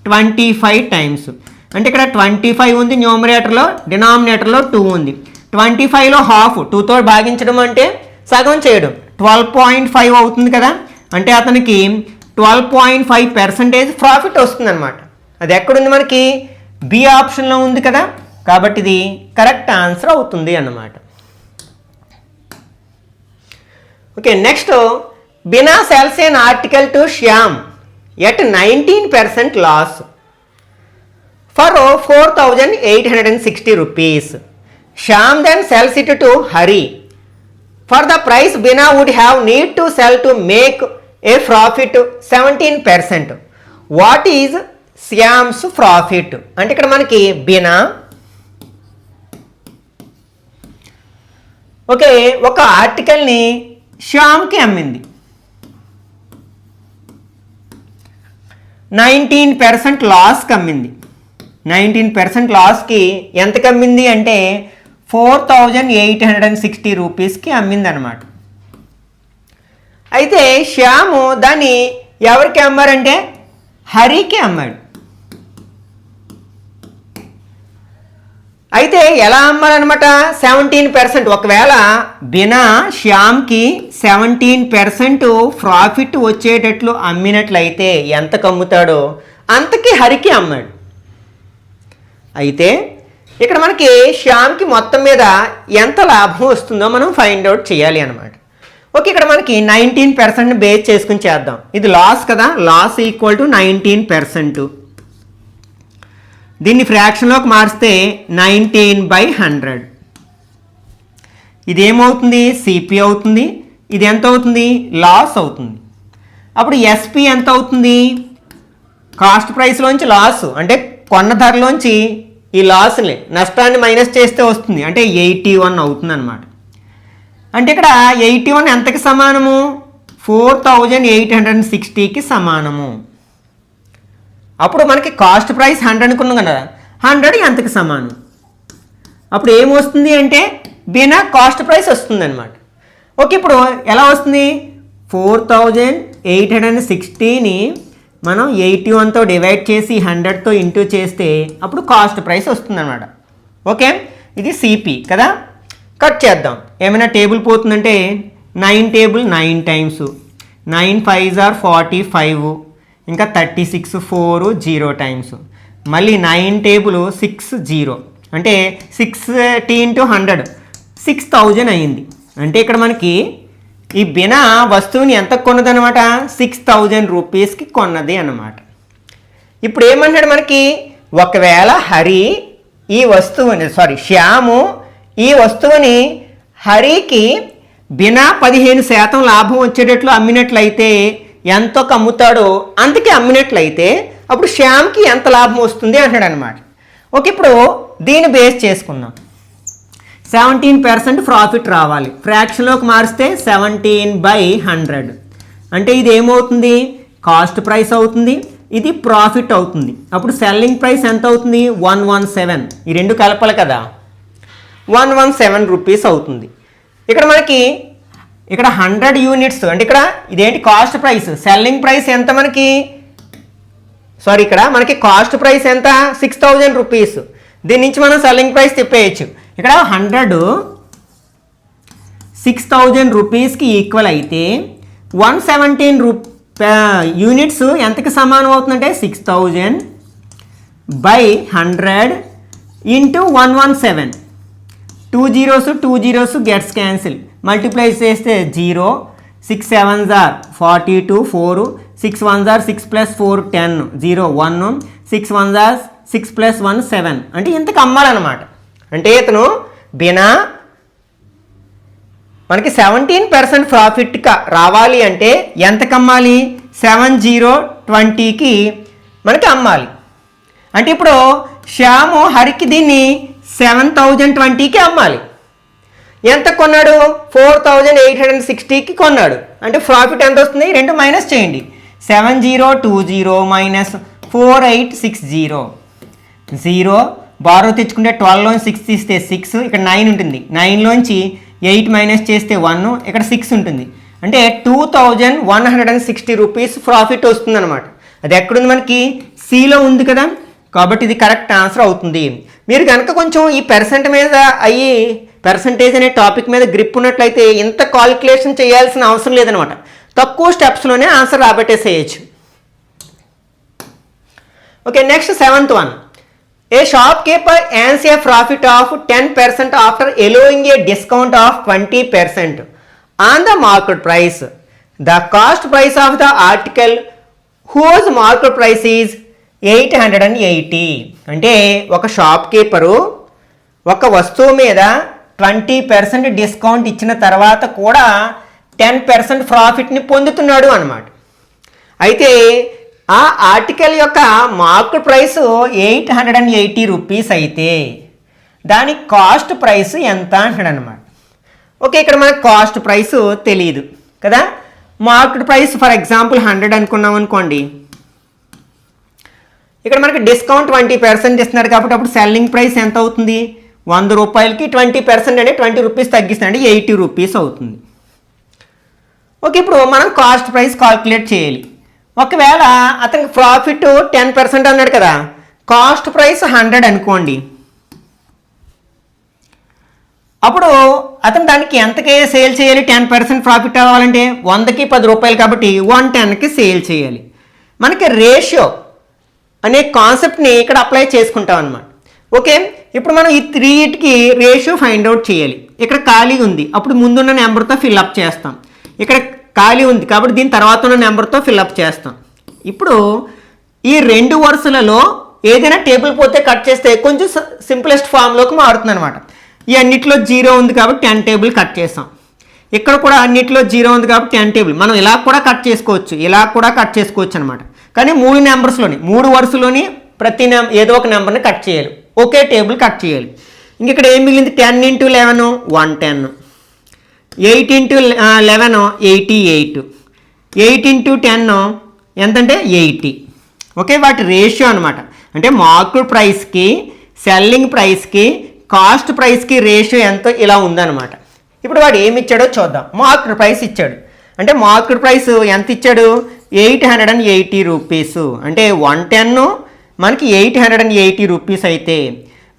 25 times. అంటే ఇక్కడ 25 ఉంది న్యూమరేటర్లో, డినామినేటర్లో 2 ఉంది. 25లో హాఫ్ 2తో భాగించడం అంటే సగం చేయడం, 12.5 అవుతుంది కదా. అంటే అతనికి 12.5% ప్రాఫిట్ వస్తుంది అనమాట. అది ఎక్కడుంది మనకి, బి ఆప్షన్లో ఉంది కదా. కాబట్టి ఇది కరెక్ట్ ఆన్సర్ అవుతుంది అన్నమాట. Okay, next. Bina sells an article to Shyam at 19% loss for 4860 rupees. Shyam then sells it to Hari for the price Bina would have need to sell to make a profit 17%. What is Shyam's profit? అంటే ఇక్కడ మనకి Bina okay ఒక ఆర్టికల్ని శ్యామ్కి అమ్మింది, 19% లాస్కి అమ్మింది. 19% లాస్కి ఎంతకి అమ్మింది అంటే 4860 రూపీస్కి అమ్మింది అనమాట. అయితే శ్యాము దాన్ని ఎవరికి అమ్మారంటే హరికి అమ్మాడు. అయితే ఎలా అమ్మాలన్నమాట, 17%. ఒకవేళ బినా శ్యామ్కి 17% ప్రాఫిట్ వచ్చేటట్లు అమ్మినట్లయితే ఎంతకు అమ్ముతాడో అంతకి హరికి అమ్మాడు. అయితే ఇక్కడ మనకి శ్యామ్కి మొత్తం మీద ఎంత లాభం వస్తుందో మనం ఫైండ్ అవుట్ చేయాలి అనమాట. ఓకే, ఇక్కడ మనకి 19% బేస్ చేసుకుని చేద్దాం. ఇది లాస్ కదా, లాస్ ఈక్వల్ టు 19%. దీన్ని ఫ్రాక్షన్లోకి మార్చితే 19/100. ఇదేమవుతుంది, సిపి అవుతుంది. ఇది ఎంత అవుతుంది, లాస్ అవుతుంది. అప్పుడు ఎస్పి ఎంత అవుతుంది, కాస్ట్ ప్రైస్లోంచి లాస్ అంటే కొన్న ధరలోంచి ఈ లాస్ని నష్టాన్ని మైనస్ చేస్తే వస్తుంది. అంటే 81 అవుతుంది అనమాట. అంటే ఇక్కడ 81 ఎంతకి సమానము, 4860కి సమానము. అప్పుడు మనకి కాస్ట్ ప్రైస్ 100 అనుకున్నాం కదా, 100 ఎంతకి సమానం. అప్పుడు ఏమొస్తుంది అంటే బినా కాస్ట్ ప్రైస్ వస్తుంది అనమాట. ఓకే, ఇప్పుడు ఎలా వస్తుంది, 4860ని మనం 81తో డివైడ్ చేసి 100తో ఇంటూ చేస్తే అప్పుడు కాస్ట్ ప్రైస్ వస్తుంది అనమాట. ఓకే, ఇది సిపి కదా. కట్ చేద్దాం, ఏమైనా టేబుల్ పోతుందంటే 9 టేబుల్ 9 టైమ్స్, 9 5s are 45, ఇంకా 36 4 0 టైమ్స్, మళ్ళీ 9 టేబుల్ 6 0 అంటే 60 × 100 6000 అయింది. అంటే ఇక్కడ మనకి ఈ బినా వస్తువుని ఎంత కొన్నదనమాట, 6000 రూపీస్కి కొన్నది అన్నమాట. ఇప్పుడు ఏమన్నాడు మనకి, ఒకవేళ హరి ఈ వస్తువుని శ్యాము ఈ వస్తువుని హరికి బినా 15% లాభం వచ్చేటట్లు అమ్మినట్లయితే ఎంతకు అమ్ముతాడో అంతకి అమ్మినట్లయితే అప్పుడు శ్యామ్కి ఎంత లాభం వస్తుంది అంటాడు అనమాట. ఓకే, ఇప్పుడు దీన్ని బేస్ చేసుకుందాం. 17% ప్రాఫిట్ రావాలి, ఫ్రాక్షన్లోకి మారిస్తే 17/100 అంటే ఇది ఏమవుతుంది, కాస్ట్ ప్రైస్ అవుతుంది, ఇది ప్రాఫిట్ అవుతుంది. అప్పుడు సెల్లింగ్ ప్రైస్ ఎంత అవుతుంది, 117. ఈ రెండు కలపాలి కదా, 117 రూపీస్ అవుతుంది. ఇక్కడ మనకి ఇక్కడ 100 యూనిట్స్ అంటే ఇక్కడ ఇదేంటి కాస్ట్ ప్రైస్, సెల్లింగ్ ప్రైస్ ఎంత మనకి, ఇక్కడ మనకి కాస్ట్ ప్రైస్ ఎంత 6000 రూపీస్. దీని నుంచి మనం సెల్లింగ్ ప్రైస్ తిప్పేయచ్చు. ఇక్కడ 100 6000 రూపీస్కి ఈక్వల్ అయితే 117 యూనిట్స్ ఎంతకి సమానం అవుతుందంటే 6000/100 × 117. 2 zeros 2 zeros gets cancel, multiply చేస్తే 0, 6 7s are 42, 4, 6 1s are 6 + 4 10, 0 1, 6 1s are 6 + 1 7 అంటే ఇంతకు అమ్మాలన్నమాట. అంటే ఇతను బినా మనకి 17% ప్రాఫిట్ రావాలి అంటే ఎంతకు అమ్మాలి, 7020కి మనకి అమ్మాలి. అంటే ఇప్పుడు శ్యాము హరికి దీన్ని 7020కి అమ్మాలి. ఎంత కొన్నాడు, 4860కి కొన్నాడు. అంటే ప్రాఫిట్ ఎంత వస్తుంది, 2 మైనస్ చేయండి, 7020 - 4860 0. బారో తెచ్చుకుంటే 12లోంచి 6 తీస్తే 6, ఇక్కడ 9 ఉంటుంది, 9లోంచి 8 మైనస్ చేస్తే 1, ఇక్కడ 6 ఉంటుంది. అంటే 2160 రూపీస్ ప్రాఫిట్ వస్తుంది అనమాట. అది ఎక్కడుంది మనకి, సిలో ఉంది కదా, కాబట్టి ఇది కరెక్ట్ ఆన్సర్ అవుతుంది. మీరు కనుక కొంచెం ఈ పర్సంటేజ్ అనే టాపిక్ మీద గ్రిప్ ఉన్నట్లయితే ఇంత కాలిక్యులేషన్ చేయాల్సిన అవసరం లేదనమాట, తక్కువ స్టెప్స్లోనే ఆన్సర్ రాబట్టేసేయచ్చు. Okay, next 7th one. A shopkeeper earns a profit of 10% after allowing a discount of 20% on the market price. The cost price of the article whose market price is 880. అంటే ఒక shop keeper ఒక వస్తువు మీద 20% discount ఇచ్చిన తర్వాత కూడా 10% ప్రాఫిట్ని పొందుతున్నాడు అన్నమాట. అయితే ఆ ఆర్టికల్ యొక్క మార్కెట్ ప్రైస్ 880 రూపీస్ అయితే దాని కాస్ట్ ప్రైస్ ఎంత అంటాడు అనమాట. ఓకే, ఇక్కడ మనకు కాస్ట్ ప్రైస్ తెలియదు కదా, మార్కెట్ ప్రైస్ ఫర్ ఎగ్జాంపుల్ 100 అనుకున్నాం అనుకోండి. ఇక్కడ మనకి డిస్కౌంట్ 20% ఇస్తున్నారు కాబట్టి అప్పుడు సెల్లింగ్ ప్రైస్ ఎంత అవుతుంది, 100 రూపాయలకి 20% అంటే 20 రూపీస్ తగ్గిస్తుంది, అంటే 80 రూపీస్ అవుతుంది. ఓకే, ఇప్పుడు మనం కాస్ట్ ప్రైస్ కాల్కులేట్ చేయాలి. ఒకవేళ అతనికి ప్రాఫిట్ 10% అన్నాడు కదా, కాస్ట్ ప్రైస్ 100 అనుకోండి. అప్పుడు అతను దానికి ఎంతకి సేల్ చేయాలి, 10% ప్రాఫిట్ అవ్వాలంటే 100కి 10 రూపాయలు కాబట్టి 110కి సేల్ చేయాలి. మనకి రేషియో అనే కాన్సెప్ట్ని ఇక్కడ అప్లై చేసుకుంటాం అన్నమాట. ఓకే, ఇప్పుడు మనం ఈ 3కి రేషియో ఫైండ్ అవుట్ చేయాలి. ఇక్కడ ఖాళీ ఉంది, అప్పుడు ముందున్న నెంబర్తో ఫిల్అప్ చేస్తాం. ఇక్కడ ఖాళీ ఉంది కాబట్టి దీని తర్వాత ఉన్న నెంబర్తో ఫిల్అప్ చేస్తాం. ఇప్పుడు ఈ 2 వరుసలలో ఏదైనా టేబుల్ పోతే కట్ చేస్తే కొంచెం సింప్లెస్ట్ ఫామ్లోకి మారుతుంది అనమాట. ఈ అన్నిట్లో 0 ఉంది కాబట్టి 10 టేబుల్ కట్ చేస్తాం. ఇక్కడ కూడా అన్నిట్లో 0 ఉంది కాబట్టి 10 టేబుల్. మనం ఇలా కూడా కట్ చేసుకోవచ్చు, ఇలా కూడా కట్ చేసుకోవచ్చు అనమాట. కానీ 3 నెంబర్స్లోని 3 వరుసలోని ప్రతి ఏదో ఒక నెంబర్ని కట్ చేయాలి, ఒకే టేబుల్ కట్ చేయాలి. ఇంక ఇక్కడ ఏం మిగిలింది, 10 × 11 110, 8 × 11 88, 8 × 10 ఎంతంటే 80. ఓకే, వాటి రేషియో అనమాట. అంటే మార్కెట్ ప్రైస్కి సెల్లింగ్ ప్రైస్కి కాస్ట్ ప్రైస్కి రేషియో ఎంతో ఇలా ఉందన్నమాట. ఇప్పుడు వాడు ఏమి ఇచ్చాడో చూద్దాం. మార్కెట్ ప్రైస్ ఇచ్చాడు, అంటే మార్కెట్ ప్రైస్ ఎంత ఇచ్చాడు, 880 రూపీస్. అంటే 110 మనకి 880 రూపీస్ అయితే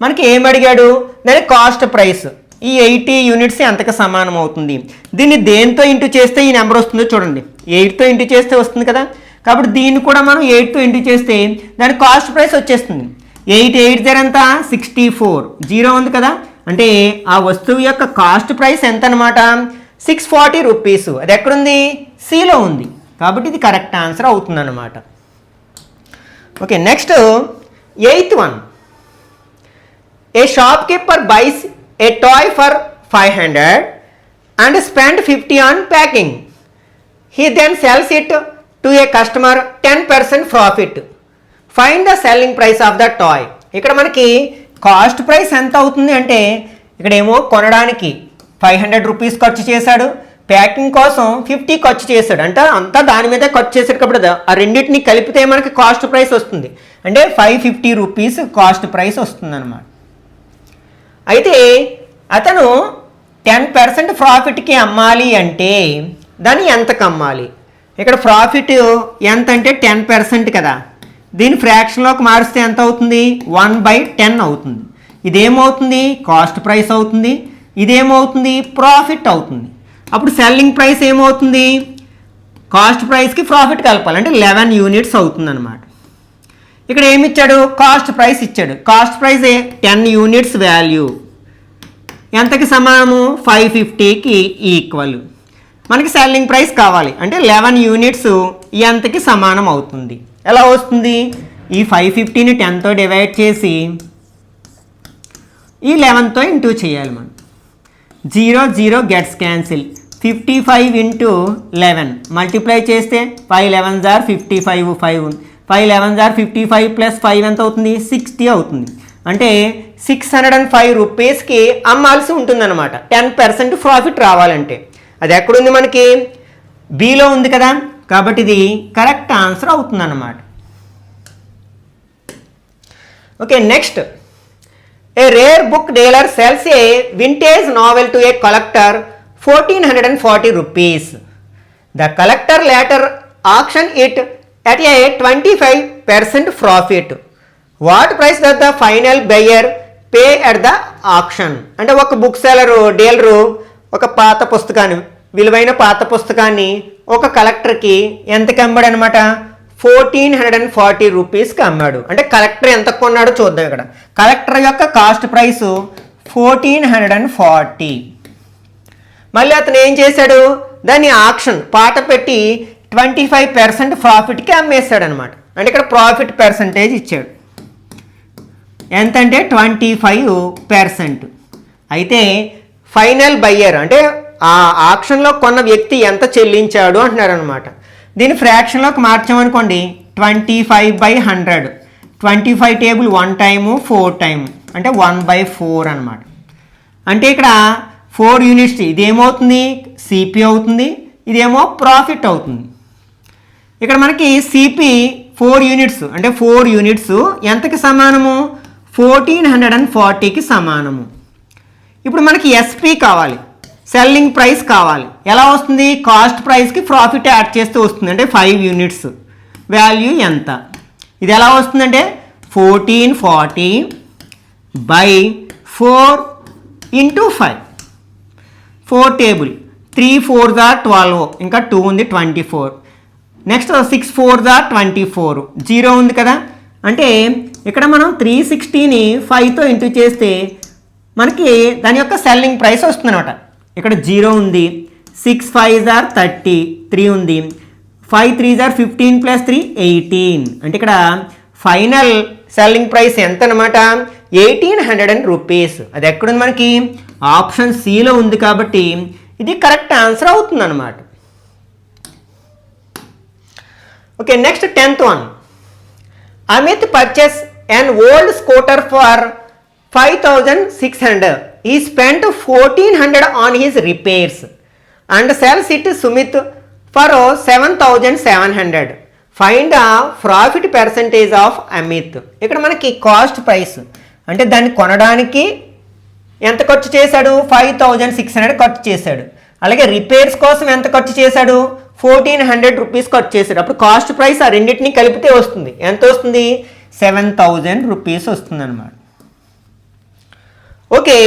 మనకి ఏమి అడిగాడు, దాని కాస్ట్ ప్రైస్ ఈ 80 యూనిట్స్ ఎంతకు సమానం అవుతుంది. దీన్ని దేంతో ఇంటూ చేస్తే ఈ నెంబర్ వస్తుందో చూడండి, 8తో ఇంటూ చేస్తే వస్తుంది కదా. కాబట్టి దీన్ని కూడా మనం 8తో ఇంటూ చేస్తే దాని కాస్ట్ ప్రైస్ వచ్చేస్తుంది. 8 8 జర్ ఎంత 64, 0 ఉంది కదా, అంటే ఆ వస్తువు యొక్క కాస్ట్ ప్రైస్ ఎంత అనమాట 640 రూపీస్. అది ఎక్కడుంది, సిలో ఉంది, కాబట్టి ఇది కరెక్ట్ ఆన్సర్ అవుతుంది అనమాట. Okay, next 8th one. A shopkeeper buys a toy for 500 and spend 50 on packing. He then sells it to a customer 10% profit. Find the selling price of the toy. ఇక్కడ మనకి cost price ఎంత అవుతుంది అంటే ఇక్కడ ఏమో కొనడానికి 500 rupees ఖర్చు చేశాడు, ప్యాకింగ్ కోసం 50 ఖర్చు చేశాడు, అంటే అంతా దాని మీదే ఖర్చు చేశాడు. కాబట్టి ఆ రెండింటిని కలిపితే మనకి కాస్ట్ ప్రైస్ వస్తుంది, అంటే 550 రూపీస్ కాస్ట్ ప్రైస్ వస్తుంది అనమాట. అయితే అతను 10% ప్రాఫిట్కి అమ్మాలి అంటే దాన్ని ఎంతకు అమ్మాలి? ఇక్కడ ప్రాఫిట్ ఎంత అంటే 10% కదా, దీని ఫ్రాక్షన్లోకి మారిస్తే ఎంత అవుతుంది 1/10 అవుతుంది. ఇదేమవుతుంది కాస్ట్ ప్రైస్ అవుతుంది, ఇదేమవుతుంది ప్రాఫిట్ అవుతుంది. అప్పుడు సెల్లింగ్ ప్రైస్ ఏమవుతుంది, కాస్ట్ ప్రైస్కి ప్రాఫిట్ కలపాలి అంటే 11 యూనిట్స్ అవుతుంది అనమాట. ఇక్కడ ఏమి ఇచ్చాడు, కాస్ట్ ప్రైస్ ఇచ్చాడు. కాస్ట్ ప్రైస్ 10 యూనిట్స్ వాల్యూ ఎంతకి సమానము 550కి ఈక్వల్. మనకి సెల్లింగ్ ప్రైస్ కావాలి అంటే 11 యూనిట్స్ ఎంతకి సమానం అవుతుంది. ఎలా వస్తుంది, ఈ 550ని 10తో డివైడ్ చేసి ఈ 11తో ఇంటూ చేయాలి మనం. 0 0 గెట్స్ క్యాన్సిల్. 55 ఇంటూ 11 మల్టిప్లై చేస్తే 5 11s are 55, 5 11s are 55 plus 5 ఎంత అవుతుంది 60 అవుతుంది. అంటే 605 రూపీస్కి అమ్మాల్సి ఉంటుందన్నమాట 10% ప్రాఫిట్ రావాలంటే. అది ఎక్కడుంది మనకి బిలో ఉంది కదా, కాబట్టి ఇది కరెక్ట్ ఆన్సర్ అవుతుందన్నమాట. Okay, next. A rare book dealer sells a vintage novel to a collector 1440 rupees. The collector later auction it at a 25% profit. What price does the final buyer pay at the auction? అంటే ఒక book సెలరు dealer ఒక పాత పుస్తకాన్ని, విలువైన పాత పుస్తకాన్ని ఒక కలెక్టర్కి ఎంతకి అమ్మాడు అనమాట 1440 రూపీస్కి అమ్మాడు. అంటే కలెక్టర్ ఎంత కొన్నాడో చూద్దాం. ఇక్కడ కలెక్టర్ యొక్క కాస్ట్ ప్రైస్ 1440. మళ్ళీ అతను ఏం చేశాడు, దాన్ని ఆక్షన్ పాట పెట్టి 25% ప్రాఫిట్కి అమ్మేస్తాడు అనమాట. అంటే ఇక్కడ ప్రాఫిట్ పర్సంటేజ్ ఇచ్చాడు ఎంతంటే 25%. అయితే ఫైనల్ బయ్యర్ అంటే ఆ ఆక్షన్లో కొన్న వ్యక్తి ఎంత చెల్లించాడు అంటున్నారు అనమాట. దీన్ని ఫ్రాక్షన్లోకి మార్చామనుకోండి 25/100. 25 టేబుల్ 1 టైము 4 టైము అంటే 1/4 అనమాట. అంటే ఇక్కడ 4 యూనిట్స్, ఇదేమవుతుంది సిపి అవుతుంది, ఇదేమో ప్రాఫిట్ అవుతుంది. ఇక్కడ మనకి సిపి 4 యూనిట్స్ అంటే 4 యూనిట్స్ ఎంతకి సమానము 1440కి సమానము. ఇప్పుడు మనకి ఎస్పి కావాలి, సెల్లింగ్ ప్రైస్ కావాలి. ఎలా వస్తుంది, కాస్ట్ ప్రైస్కి ప్రాఫిట్ యాడ్ చేస్తూ వస్తుంది. అంటే 5 యూనిట్స్ వాల్యూ ఎంత, ఇది ఎలా వస్తుందంటే 1440/4 × 5. 4 టేబుల్ 3 4s are 12, ఇంకా 2 ఉంది 24. నెక్స్ట్ 6 4s are 24, 0 ఉంది కదా. అంటే ఇక్కడ మనం 360ని 5తో ఇంటూ చేస్తే మనకి దాని యొక్క సెల్లింగ్ ప్రైస్ వస్తుంది అనమాట. ఇక్కడ 0 ఉంది, 6 5s are 30, 3 ఉంది, 5 3s are 15 + 3 18. అంటే ఇక్కడ ఫైనల్ సెల్లింగ్ ప్రైస్ ఎంత అనమాట 1800 రూపీస్. అది ఎక్కడుంది మనకి ఆప్షన్ సిలో ఉంది, కాబట్టి ఇది కరెక్ట్ ఆన్సర్ అవుతుంది అనమాట. Okay, next 10th one. Amit purchase an old scooter for 5600. He spent 1400 on his repairs and sells it to Sumit for 7700. Find the profit percentage of Amit. ఇక్కడ మనకి కాస్ట్ ప్రైస్ అంటే దాన్ని కొనడానికి ఎంత ఖర్చు చేశాడు 5600 ఖర్చు చేశాడు. అలాగే రిపేర్స్ కోసం ఎంత ఖర్చు చేశాడు 1400 రూపీస్ ఖర్చు చేశాడు. అప్పుడు కాస్ట్ ప్రైస్ ఆ రెండింటిని కలిపితే వస్తుంది. ఎంత వస్తుంది 7000 రూపీస్ వస్తుంది అనమాట. ఓకే,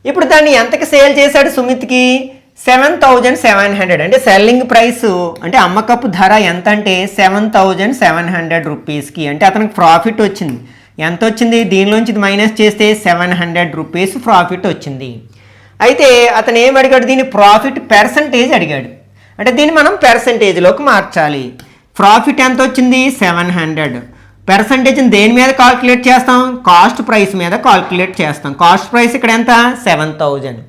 ఇప్పుడు దాన్ని ఎంతకి సేల్ చేశాడు సుమిత్కి 7,700 అంటే సెల్లింగ్ ప్రైస్ అంటే అమ్మకపు ధర ఎంత అంటే 7,700 రూపీస్కి, అంటే అతనికి ప్రాఫిట్ వచ్చింది. ఎంత వచ్చింది? దీనిలోంచి మైనస్ చేస్తే 700 రూపీస్ ప్రాఫిట్ వచ్చింది. అయితే అతను ఏం అడిగాడు? దీని ప్రాఫిట్ పర్సంటేజ్ అడిగాడు. అంటే దీన్ని మనం పర్సంటేజ్లోకి మార్చాలి. ప్రాఫిట్ ఎంత వచ్చింది? 700. పర్సంటేజ్ని దేని మీద కాల్కులేట్ చేస్తాం? కాస్ట్ ప్రైస్ మీద కాల్కులేట్ చేస్తాం. కాస్ట్ ప్రైస్ ఇక్కడ ఎంత? 7,000.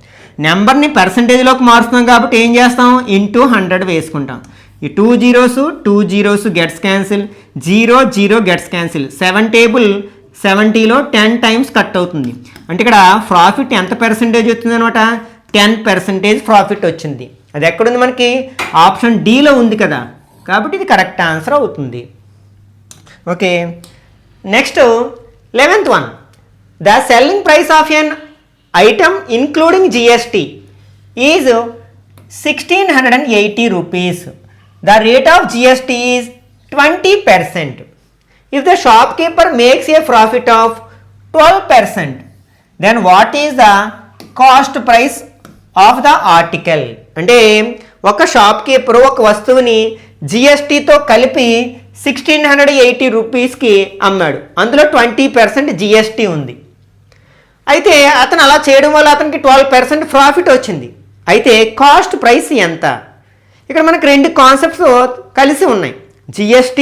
నెంబర్ని పర్సంటేజ్లోకి మారుస్తున్నాం కాబట్టి ఏం చేస్తాం? ఇంటూ 100 వేసుకుంటాం. ఈ 2 zeros gets cancel, 0 gets cancel. 7 table 70లో 10 టైమ్స్ కట్ అవుతుంది. అంటే ఇక్కడ ప్రాఫిట్ ఎంత పర్సంటేజ్ వచ్చింది అనమాట? 10% ప్రాఫిట్ వచ్చింది. అది ఎక్కడుంది మనకి? ఆప్షన్ డీలో ఉంది కదా, కాబట్టి ఇది కరెక్ట్ ఆన్సర్ అవుతుంది. Okay, next 11th one. The selling price of an item including GST is 1,680 rupees. The rate of GST is 20%. If the shopkeeper makes a profit of 12%, then what is the cost price of the article? అంటే ఒక shopkeeper ఒక వస్తువుని GSTతో కలిపి 1,680 రూపీస్కి అమ్మాడు. అందులో 20% GST ఉంది. అయితే అతను అలా చేయడం వల్ల అతనికి 12% ప్రాఫిట్ వచ్చింది. అయితే కాస్ట్ ప్రైస్ ఎంత? ఇక్కడ మనకు 2 కాన్సెప్ట్స్ కలిసి ఉన్నాయి, GST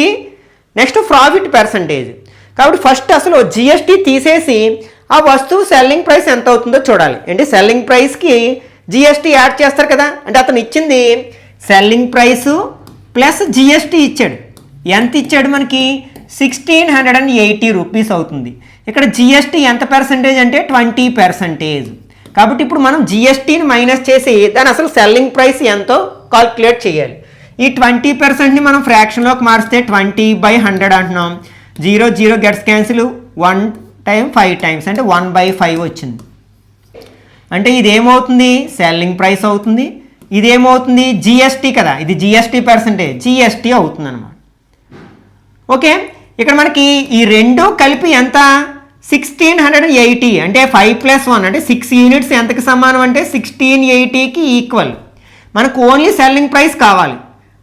నెక్స్ట్ ప్రాఫిట్ పర్సంటేజ్. కాబట్టి ఫస్ట్ అసలు GST తీసేసి ఆ వస్తువు సెల్లింగ్ ప్రైస్ ఎంత అవుతుందో చూడాలి. అంటే సెల్లింగ్ ప్రైస్కి GST యాడ్ చేస్తారు కదా, అంటే అతను ఇచ్చింది సెల్లింగ్ ప్రైసు ప్లస్ GST ఇచ్చాడు. ఎంత ఇచ్చాడు మనకి? 1,680 రూపీస్ అవుతుంది. ఇక్కడ GST ఎంత పర్సంటేజ్ అంటే 20%. కాబట్టి ఇప్పుడు మనం GSTని మైనస్ చేసి దాని అసలు సెల్లింగ్ ప్రైస్ ఎంతో కాల్కులేట్ చేయాలి. ఈ 20%ని మనం ఫ్రాక్షన్లోకి మారిస్తే 20/100 అంటున్నాం. 0 గెట్స్ క్యాన్సిల్, 1 టైం 5 టైమ్స్ అంటే 1/5 వచ్చింది. అంటే ఇదేమవుతుంది? సెల్లింగ్ ప్రైస్ అవుతుంది. ఇదేమవుతుంది? GST కదా, ఇది GST పర్సంటేజ్, GST అవుతుంది అనమాట. ఓకే, ఇక్కడ మనకి ఈ 2 కలిపి ఎంత? 1,680 అంటే 5+1 అంటే 6 యూనిట్స్ ఎంతకి సమానం అంటే 1,680కి ఈక్వల్. మనకు ఓన్లీ సెల్లింగ్ ప్రైస్ కావాలి,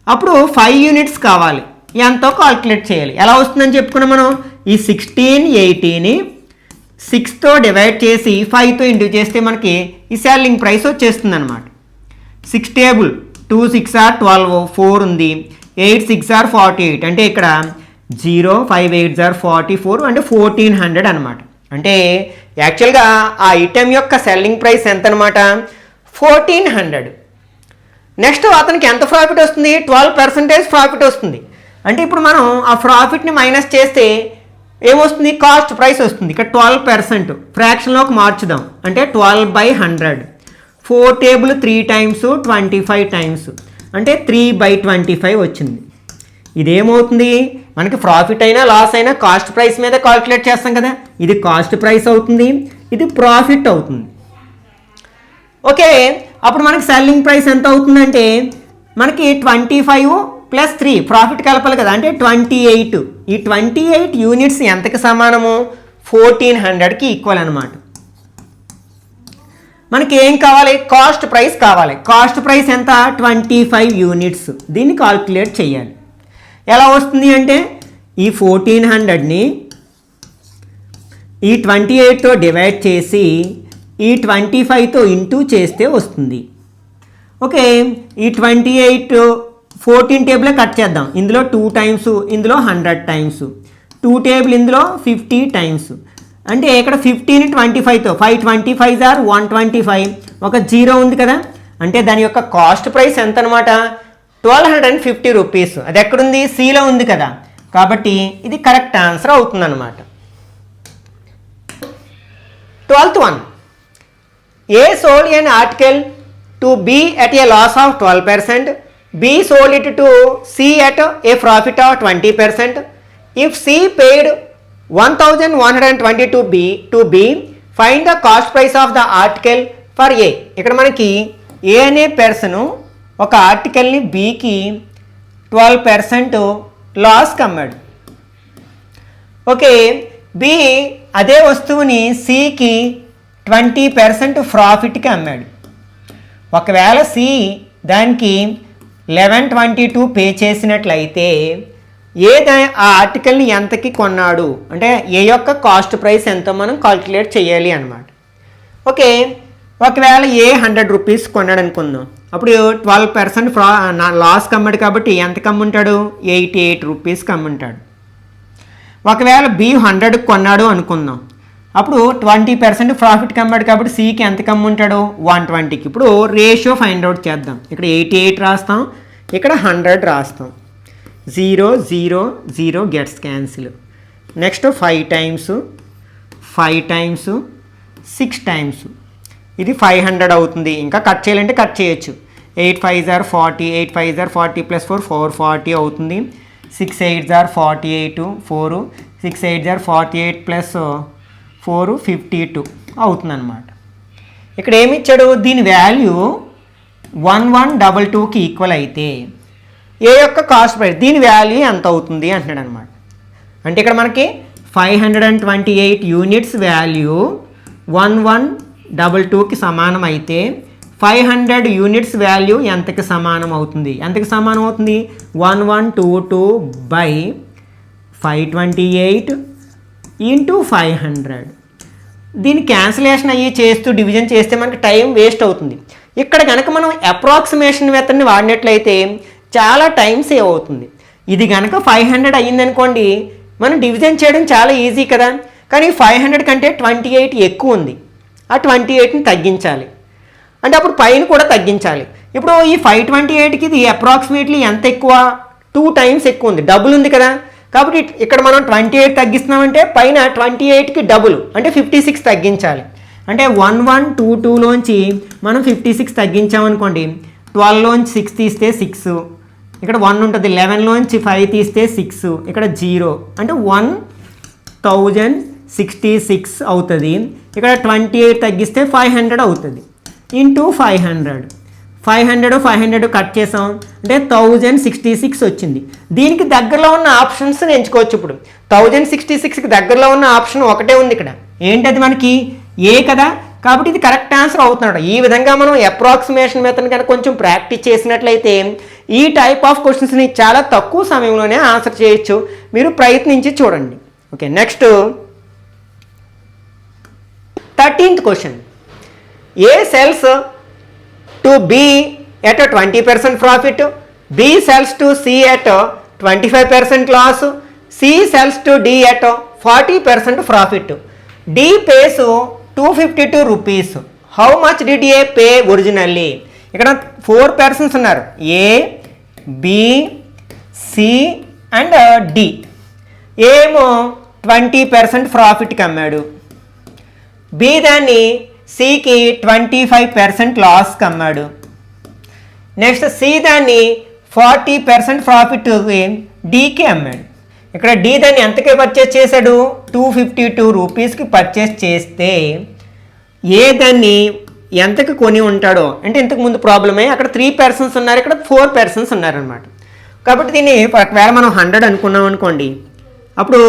అప్పుడు 5 యూనిట్స్ కావాలి. ఎంతో కాల్కులేట్ చేయాలి. ఎలా వస్తుందని చెప్పుకున్నాం మనం? ఈ 1,680ని 6తో డివైడ్ చేసి 5తో ఇంటూ చేస్తే మనకి ఈ సెల్లింగ్ ప్రైస్ వచ్చేస్తుంది అనమాట. 6 టేబుల్ 2 6 are 12, 4 ఉంది, 8 6 are 48 అంటే ఇక్కడ 0 5 8 are 44 అంటే 1,400 అనమాట. అంటే యాక్చువల్గా ఆ ఐటెం యొక్క సెల్లింగ్ ప్రైస్ ఎంత అనమాట? 1,400. నెక్స్ట్ అతనికి ఎంత ప్రాఫిట్ వస్తుంది? 12% ప్రాఫిట్ వస్తుంది. అంటే ఇప్పుడు మనం ఆ ప్రాఫిట్ని మైనస్ చేస్తే ఏమొస్తుంది? కాస్ట్ ప్రైస్ వస్తుంది. ఇక్కడ 12% ఫ్రాక్షన్లోకి మార్చుదాం. అంటే 12/100. 4 టేబుల్ 3 టైమ్స్ 25 టైమ్స్ అంటే 3/25 వచ్చింది. ఇదేమవుతుంది? మనకి ప్రాఫిట్ అయినా లాస్ అయినా కాస్ట్ ప్రైస్ మీద కాల్కులేట్ చేస్తాం కదా, ఇది కాస్ట్ ప్రైస్ అవుతుంది, ఇది ప్రాఫిట్ అవుతుంది. ఓకే, అప్పుడు మనకి సెల్లింగ్ ప్రైస్ ఎంత అవుతుందంటే మనకి 25 + 3 ప్రాఫిట్ కలపాలి కదా, అంటే 28. ఈ 28 యూనిట్స్ ఎంతకి సమానము? 1,400కి ఈక్వల్ అనమాట. మనకి ఏం కావాలి? కాస్ట్ ప్రైస్ కావాలి. కాస్ట్ ప్రైస్ ఎంత? 25 యూనిట్స్. దీన్ని కాల్కులేట్ చేయాలి. ఎలా వస్తుంది అంటే ఈ 1,400ని ఈ 28తో డివైడ్ చేసి ఈ 25తో ఇంటూ చేస్తే వస్తుంది. ఓకే, ఈ 28 14 టేబుల్ కట్ చేద్దాం. ఇందులో 2 టైమ్స్, ఇందులో 100 టైమ్స్, 2 టేబుల్ ఇందులో 50 టైమ్స్. అంటే ఇక్కడ 50ని 25తో 5 25 are 125, ఒక 0 ఉంది కదా, అంటే దాని యొక్క కాస్ట్ ప్రైస్ ఎంత అనమాట? 1,250 రూపీస్. అది ఎక్కడుంది? సిలో ఉంది కదా, కాబట్టి ఇది కరెక్ట్ ఆన్సర్ అవుతుంది అనమాట. 12th one. A sold an article to B at a loss of 12%. B sold it to C at a profit of 20%. If C paid 1,120 to B, find the cost price of the article for A. ఇక్కడ మనకి A అనే person ఒక ఆర్టికల్ని Bకి 12% లాస్కి అమ్మాడు. Okay, B అదే వస్తువుని Cకి 20% ప్రాఫిట్కి అమ్మాడు. ఒకవేళ C దానికి 1122 pay చేసినట్లయితే ఆ ఆర్టికల్ని ఎంతకి కొన్నాడు అంటే ఏ యొక్క కాస్ట్ ప్రైస్ ఎంతో మనం కాల్కులేట్ చేయాలి అనమాట. ఓకే, ఒకవేళ ఏ 100 రూపీస్ కొన్నాడు అనుకుందాం, అప్పుడు 12% లాస్ కమ్మాడు కాబట్టి ఎంత కమ్ముంటాడు, 88 రూపీస్కి అమ్ముంటాడు. ఒకవేళ బి 100 కొన్నాడు అనుకుందాం, అప్పుడు 20% ప్రాఫిట్ కమ్మాడు కాబట్టి సికి ఎంత కమ్ముంటాడు, 120కి. ఇప్పుడు రేషియో ఫైండ్ అవుట్ చేద్దాం. ఇక్కడ 88 రాస్తాం, ఇక్కడ 100 రాస్తాం. 0 0 0 gets cancel. Next 5 times 5 times 6 times ఇది 500 అవుతుంది. ఇంకా కట్ చేయాలంటే కట్ చేయొచ్చు. 8 5s are 40, 8 5s are 40 + 4 440 అవుతుంది. 6 8s are 48, 4 6 8s are 48 + 4 52 అవుతుంది అనమాట. ఇక్కడ ఏమి ఇచ్చాడు, దీని వాల్యూ 1122కి ఈక్వల్ అయితే ఏ యొక్క కాస్ట్ ప్రైస్ దీని వాల్యూ ఎంత అవుతుంది అంటున్నాడు అనమాట. అంటే ఇక్కడ మనకి 528 యూనిట్స్ వాల్యూ 1122కి సమానం అయితే 500 యూనిట్స్ వాల్యూ ఎంతకి సమానం అవుతుంది, ఎంతకి సమానం అవుతుంది, 1122/528 × 500. దీని క్యాన్సిలేషన్ అయ్యి చేస్తూ డివిజన్ చేస్తే మనకి టైం వేస్ట్ అవుతుంది. ఇక్కడ కనుక మనం అప్రాక్సిమేషన్ మెథడ్ని వాడినట్లయితే చాలా టైం సేవ్ అవుతుంది. ఇది కనుక 500 అయ్యిందనుకోండి, మనం డివిజన్ చేయడం చాలా ఈజీ కదా. కానీ 500 కంటే 28 ఎక్కువ ఉంది, ఆ 28ని తగ్గించాలి అంటే అప్పుడు పైన కూడా తగ్గించాలి. ఇప్పుడు ఈ 528కి ఇది అప్రాక్సిమేట్లీ ఎంత ఎక్కువ, 2 టైమ్స్ ఎక్కువ ఉంది, డబుల్ ఉంది కదా. కాబట్టి ఇక్కడ మనం 28 తగ్గిస్తున్నామంటే పైన 28కి డబుల్ అంటే 56 తగ్గించాలి. అంటే 1122లోంచి మనం 56 తగ్గించామనుకోండి, 12లోంచి 6 తీస్తే 6, ఇక్కడ 1 ఉంటుంది, 11లోంచి 5 తీస్తే 6, ఇక్కడ 0 అంటే 1066 అవుతుంది. ఇక్కడ 28 తగ్గిస్తే 500 అవుతుంది. ఇంటూ 500 కట్ చేసాం అంటే 1066 వచ్చింది. దీనికి దగ్గరలో ఉన్న ఆప్షన్స్ని ఎంచుకోవచ్చు. ఇప్పుడు 1066కి దగ్గరలో ఉన్న ఆప్షన్ ఒకటే ఉంది ఇక్కడ, ఏంటది మనకి ఏ కదా. కాబట్టి ఇది కరెక్ట్ ఆన్సర్ అవుతున్నాడు. ఈ విధంగా మనం అప్రాక్సిమేషన్ మెథడ్ కనుక కొంచెం ప్రాక్టీస్ చేసినట్లయితే ఈ టైప్ ఆఫ్ క్వశ్చన్స్ని చాలా తక్కువ సమయంలోనే ఆన్సర్ చేయొచ్చు. మీరు ప్రయత్నించి చూడండి. Okay, next 13th question. A sells to B at 20% profit, B sells to C at 25% loss, C sells to D at 40% profit. D pays 252 rupees. How much did A pay originally? ఇక్కడ 4 persons ఉన్నారు, A B C and D. ఏమో 20% ప్రాఫిట్కి అమ్మాడు, B దాన్ని సికి 25% లాస్కి అమ్మాడు. Next C దాన్ని 40% profit డికి అమ్మాడు. ఇక్కడ D దాన్ని ఎంతకి పర్చేస్ చేశాడు, 252 రూపీస్కి పర్చేస్ చేస్తే ఏ దాన్ని ఎంతకి కొని ఉంటాడో అంటే ఇంతకు ముందు ప్రాబ్లమే, అక్కడ 3 పర్సన్స్ ఉన్నారు, ఇక్కడ 4 పర్సన్స్ ఉన్నారనమాట. కాబట్టి దీన్ని ఒకవేళ మనం 100 అనుకున్నాం అనుకోండి, అప్పుడు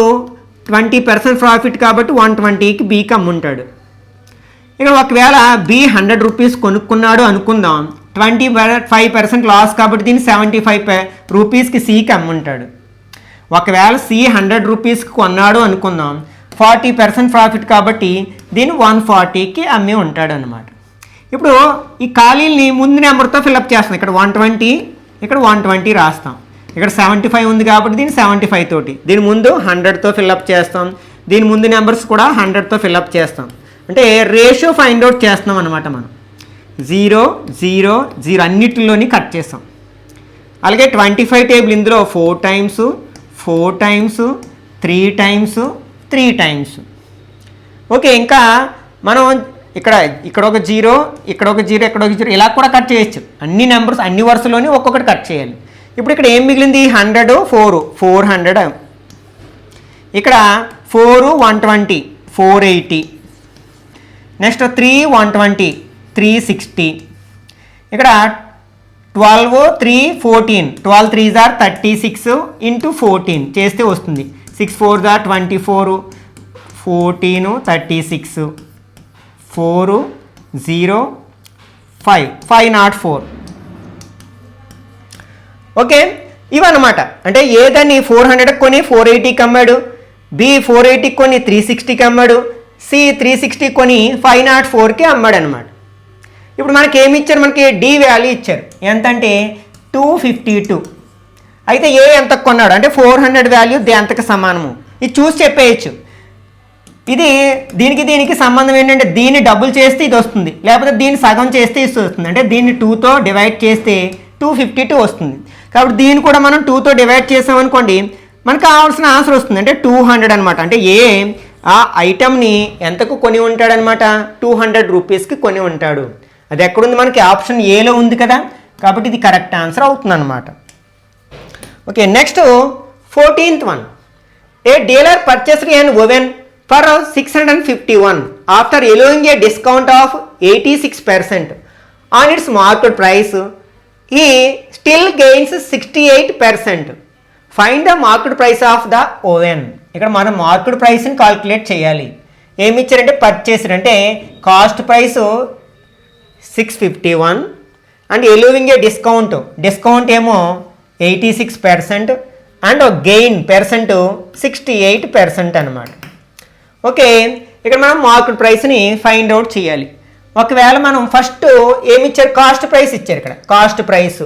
20% ప్రాఫిట్ కాబట్టి 120కి బీకి అమ్ముంటాడు. ఇక్కడ ఒకవేళ బి 100 రూపీస్ కొనుక్కున్నాడు అనుకుందాం, 25% లాస్ కాబట్టి దీన్ని 75 రూపీస్కి సికి అమ్ముంటాడు. ఒకవేళ సి 100 రూపీస్కి కొన్నాడు అనుకుందాం, 40% ప్రాఫిట్ కాబట్టి దీన్ని 140కి అమ్మి ఉంటాడు అనమాట. ఇప్పుడు ఈ ఖాళీల్ని ముందు నెంబర్తో ఫిల్అప్ చేస్తాం. ఇక్కడ 120, ఇక్కడ 120 రాస్తాం. ఇక్కడ 75 ఉంది కాబట్టి దీన్ని 75 తోటి, దీని ముందు 100తో ఫిల్అప్ చేస్తాం, దీని ముందు నెంబర్స్ కూడా 100తో ఫిల్అప్ చేస్తాం. అంటే రేషియో ఫైండ్ అవుట్ చేస్తున్నాం అనమాట. మనం 0 0 0 అన్నిటిలోని కట్ చేస్తాం. అలాగే 25 టేబుల్ ఇందులో 4 times 4 times 3 times 3 times. Okay, ఇంకా మనం ఇక్కడ ఒక 0, ఇక్కడ ఒక 0, ఇక్కడ ఒక 0 ఇలా కూడా కట్ చేయొచ్చు. అన్ని నెంబర్స్ అన్ని వరుసలోని ఒక్కొక్కటి కట్ చేయాలి. ఇప్పుడు ఇక్కడ ఏం మిగిలింది, 100 400. ఇక్కడ 4 120 480. నెక్స్ట్ 3 120 360. ఇక్కడ 12 3 14, 12 3s are 36 into 14 చేస్తే వస్తుంది. 6 4s are 24, 14 36, 4 0 504. ఓకే, ఇవన్నమాట. అంటే ఏ దాన్ని 400 కొని 480కి అమ్మాడు, బి 480 కొని 360కి అమ్మాడు, సి 360 కొని 504కి అమ్మాడు అనమాట. ఇప్పుడు మనకి ఏమి ఇచ్చారు, మనకి డి వాల్యూ ఇచ్చారు. ఎంత అంటే 252. అయితే ఏ ఎంత కొన్నాడు అంటే 400 వాల్యూ ఎంతకి సమానము, ఇది చూసి చెప్పేయచ్చు. ఇది దీనికి సంబంధం ఏంటంటే దీన్ని డబుల్ చేస్తే ఇది వస్తుంది, లేకపోతే దీన్ని సగం చేస్తే ఇది వస్తుంది. అంటే దీన్ని 2తో డివైడ్ చేస్తే 252 వస్తుంది. కాబట్టి దీన్ని కూడా మనం 2తో డివైడ్ చేసామనుకోండి మనకు కావాల్సిన ఆన్సర్ వస్తుంది, అంటే 200 అనమాట. అంటే ఏ ఆ ఐటమ్ని ఎంతకు కొని ఉంటాడనమాట, 200 రూపీస్కి కొని ఉంటాడు. అది ఎక్కడుంది, మనకి ఆప్షన్ ఏలో ఉంది కదా, కాబట్టి ఇది కరెక్ట్ ఆన్సర్ అవుతుంది అనమాట. Okay, next 14th one. A dealer purchased an oven for 651 after allowing a discount of 86% on its market price. He still gains 68%. Find the market price of the oven. ఇక్కడ మనం market ప్రైస్ని calculate చేయాలి. ఏమి ఇచ్చారంటే purchased అంటే cost price 651 and allowing a discount ఏమో 86% and gain percent 68% అనమాట. Okay, ఇక్కడ మనం మార్కెట్ ప్రైస్ని ఫైండ్ అవుట్ చేయాలి. ఒకవేళ మనం ఫస్ట్ ఏమి ఇచ్చారు, కాస్ట్ ప్రైస్ ఇచ్చారు. ఇక్కడ cost price,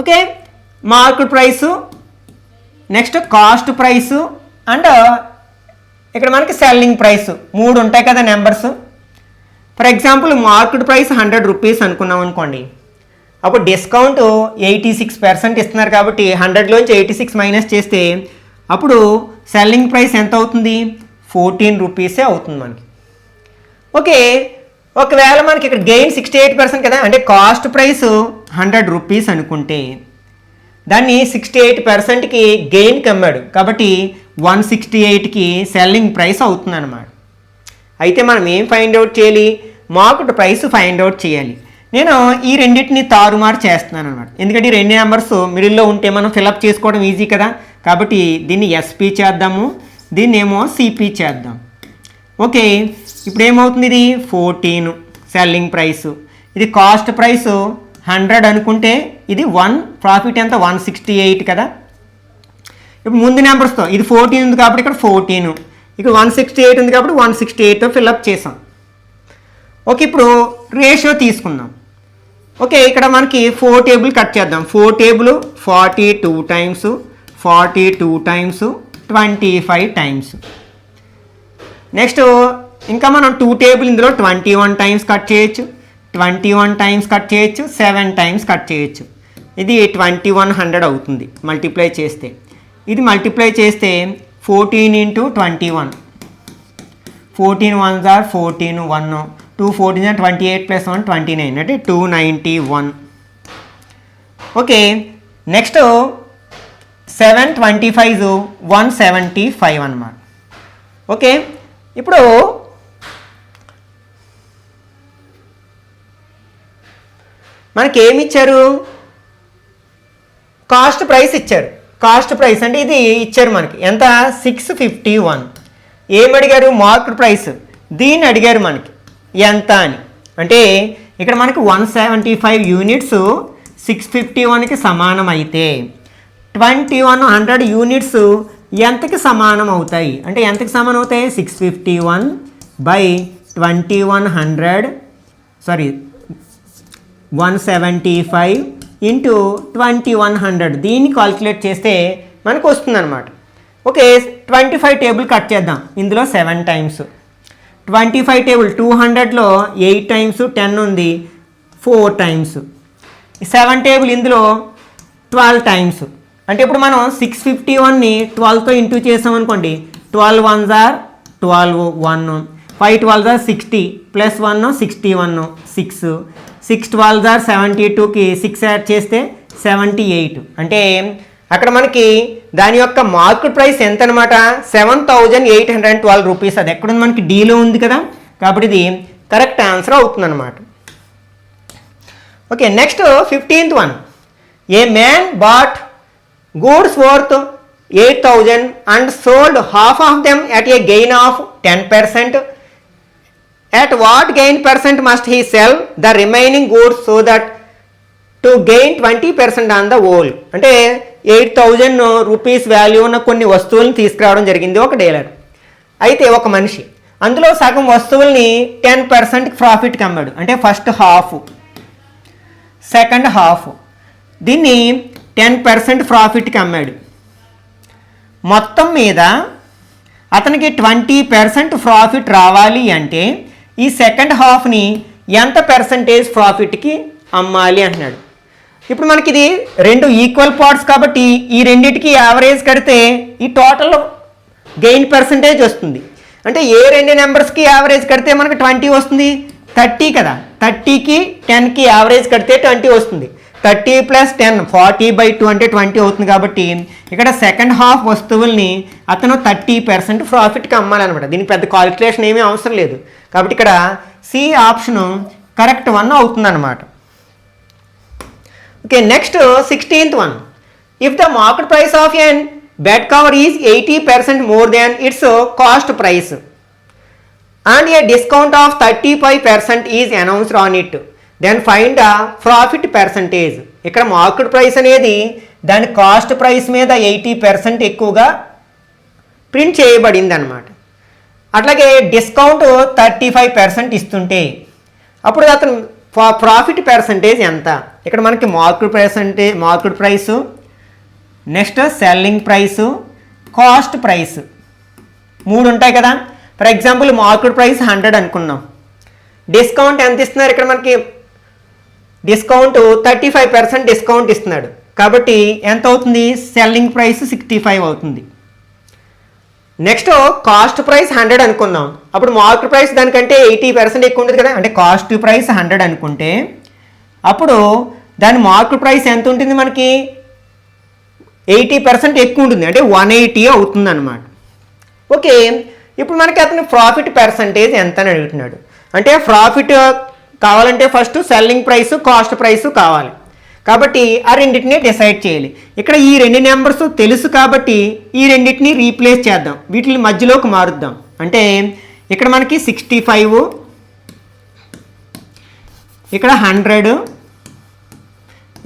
okay, market price, next cost price and ఇక్కడ మనకి సెల్లింగ్ ప్రైస్, 3 ఉంటాయి కదా numbers. For example market price 100 rupees అనుకున్నాం అనుకోండి, అప్పుడు డిస్కౌంట్ 86% ఇస్తున్నారు కాబట్టి 100లోంచి 86 మైనస్ చేస్తే అప్పుడు సెల్లింగ్ ప్రైస్ ఎంత అవుతుంది, 14 రూపీసే అవుతుంది మనకి. ఓకే, ఒకవేళ మనకి ఇక్కడ గెయిన్ 68% కదా, అంటే కాస్ట్ ప్రైస్ 100 రూపీస్ అనుకుంటే దాన్ని 68%కి గెయిన్కి అమ్మాడు కాబట్టి 168కి సెల్లింగ్ ప్రైస్ అవుతుంది అనమాట. అయితే మనం ఏం ఫైండ్ అవుట్ చేయాలి, మార్కెట్ ప్రైస్ ఫైండ్ అవుట్ చేయాలి. నేను ఈ రెండింటిని తారుమారు చేస్తున్నాను అనమాట, ఎందుకంటే ఈ 2 నెంబర్స్ మిడిల్లో ఉంటే మనం ఫిలప్ చేసుకోవడం ఈజీ కదా. కాబట్టి దీన్ని ఎస్పీ చేద్దాము, దీన్ని ఏమో సిపి చేద్దాం. ఓకే, ఇప్పుడు ఏమవుతుంది, ఇది 14 సెల్లింగ్ ప్రైస్, ఇది కాస్ట్ ప్రైస్ 100 అనుకుంటే ఇది 1 ప్రాఫిట్ ఎంత 168 కదా. ఇప్పుడు ముందు నెంబర్స్తో ఇది 14 ఉంది కాబట్టి ఇక్కడ 14, ఇక్కడ 168 ఉంది కాబట్టి 168తో ఫిల్అప్ చేసాం. ఓకే, ఇప్పుడు రేషియో తీసుకుందాం. ఓకే, ఇక్కడ మనకి 4 టేబుల్ కట్ చేద్దాం. 4 table 42 times 42 times 25 times. Next ఇంకా మనం 2 టేబుల్ ఇందులో 21 టైమ్స్ కట్ చేయొచ్చు, 21 టైమ్స్ కట్ చేయొచ్చు, 7 టైమ్స్ కట్ చేయొచ్చు. ఇది 2100 అవుతుంది మల్టిప్లై చేస్తే. ఇది మల్టిప్లై చేస్తే 14 ఇంటూ 21, 14 1s are 14, 1 2 14 28 ప్లస్ 1 29 అంటే 291. ఓకే, నెక్స్ట్ 7 25 175 అన్నమాట. ఓకే, ఇప్పుడు మనకి ఏమి ఇచ్చారు, కాస్ట్ ప్రైస్ ఇచ్చారు. కాస్ట్ ప్రైస్ అంటే ఇది ఇచ్చారు మనకి ఎంత 651. ఏం అడిగారు, మార్కెట్ ప్రైస్, దీన్ని అడిగారు మనకి ఎంత అని. అంటే ఇక్కడ మనకి 175 యూనిట్స్ 651కి సమానం అయితే 2100 యూనిట్స్ ఎంతకి సమానం అవుతాయి అంటే ఎంతకి సమానం అవుతాయి, 651 బై 2100 సారీ 175 ఇంటూ 2100 దీన్ని కాల్కులేట్ చేస్తే మనకు వస్తుంది అనమాట. ఓకే, 25 టేబుల్ కట్ చేద్దాం. ఇందులో 7 టైమ్స్ 25 టేబుల్ 200లో 8 టైమ్స్ 10 ఉంది, 4 టైమ్స్. 7 టేబుల్ ఇందులో 12 టైమ్స్. అంటే ఇప్పుడు మనం 651ని 12తో ఇంటూ చేసామనుకోండి, 12 1s are 12, 1 5 12s are 60 plus 1 61 6 6 12s are 72కి 6 add చేస్తే 78. అంటే అక్కడ మనకి దాని యొక్క మార్కెట్ ప్రైస్ ఎంత అనమాట, 7812 రూపీస్. అది ఎక్కడుంది, మనకి డీలో ఉంది కదా, కాబట్టి ఇది కరెక్ట్ ఆన్సర్ అవుతుంది అనమాట. Okay, next 15th one. A man bought goods worth 8000 and sold half of them at a gain of 10%. at what gain percent must he sell the remaining goods so that to gain 20% on the whole. అంటే 8,000 rupees value ఉన్న కొన్ని వస్తువులను తీసుకురావడం జరిగింది ఒక dealer. అయితే ఒక మనిషి అందులో సగం వస్తువుల్ని 10% ప్రాఫిట్కి అమ్మాడు. అంటే ఫస్ట్ హాఫ్, సెకండ్ హాఫ్, దీన్ని 10% ప్రాఫిట్కి అమ్మాడు. మొత్తం మీద అతనికి 20% ప్రాఫిట్ రావాలి అంటే ఈ సెకండ్ హాఫ్ని ఎంత పర్సంటేజ్ ప్రాఫిట్కి అమ్మాలి అంటున్నాడు. ఇప్పుడు మనకి ఇది రెండు ఈక్వల్ పార్ట్స్ కాబట్టి ఈ రెండింటికి యావరేజ్ కడితే ఈ టోటల్ గెయిన్ పర్సంటేజ్ వస్తుంది. అంటే ఏ రెండు నెంబర్స్కి యావరేజ్ కడితే మనకు 20 వస్తుంది? 30 కదా. 30కి 10కి యావరేజ్ కడితే 20 వస్తుంది. 30 + 10 40/2 అంటే 20 అవుతుంది. కాబట్టి ఇక్కడ సెకండ్ హాఫ్ వస్తువుల్ని అతను 30% ప్రాఫిట్కి అమ్మాలన్నమాట. దీనికి పెద్ద కాలిక్యులేషన్ ఏమీ అవసరం లేదు. కాబట్టి ఇక్కడ సి ఆప్షను కరెక్ట్ వన్ అవుతుందన్నమాట. Okay, next 16th one. If the market price of an bed cover is 80% more than its cost price and a discount of 35% is announced on it, then find the profit percentage. ఇక్కడ market price అనేది దాని cost price మీద 80% ఎక్కువగా print చేయబడింది అనమాట. అట్లాగే discount 35% ఇస్తుంటే అప్పుడు అతను ప్రాఫిట్ పర్సంటేజ్ ఎంత? ఇక్కడ మనకి market price, next selling price, cost price 3 ఉంటాయి కదా. ఫర్ ఎగ్జాంపుల్ మార్కెట్ ప్రైస్ 100 అనుకున్నాం. డిస్కౌంట్ ఎంత ఇస్తున్నారు? ఇక్కడ మనకి డిస్కౌంట్ 35% డిస్కౌంట్ ఇస్తున్నాడు కాబట్టి ఎంత అవుతుంది? సెల్లింగ్ ప్రైస్ 65 అవుతుంది. నెక్స్ట్ కాస్ట్ ప్రైస్ 100 అనుకుందాం. అప్పుడు మార్కెట్ ప్రైస్ దానికంటే 80% ఎక్కువ ఉంటుంది కదా. అంటే కాస్ట్ ప్రైస్ 100 అనుకుంటే అప్పుడు దాని మార్కెట్ ప్రైస్ ఎంత ఉంటుంది? మనకి 80% ఎక్కువ ఉంటుంది. అంటే 180 అవుతుంది అనమాట. ఓకే, ఇప్పుడు మనకి అతను ప్రాఫిట్ పర్సంటేజ్ ఎంత అని అడుగుతున్నాడు. అంటే ప్రాఫిట్ కావాలంటే first selling price, cost price కావాలి. కాబట్టి ఆ రెండింటిని డిసైడ్ చేయాలి. ఇక్కడ ఈ రెండు నెంబర్స్ తెలుసు కాబట్టి ఈ రెండింటిని రీప్లేస్ చేద్దాం, వీటిని మధ్యలోకి మారుద్దాం. అంటే ఇక్కడ మనకి 65, ఇక్కడ 100,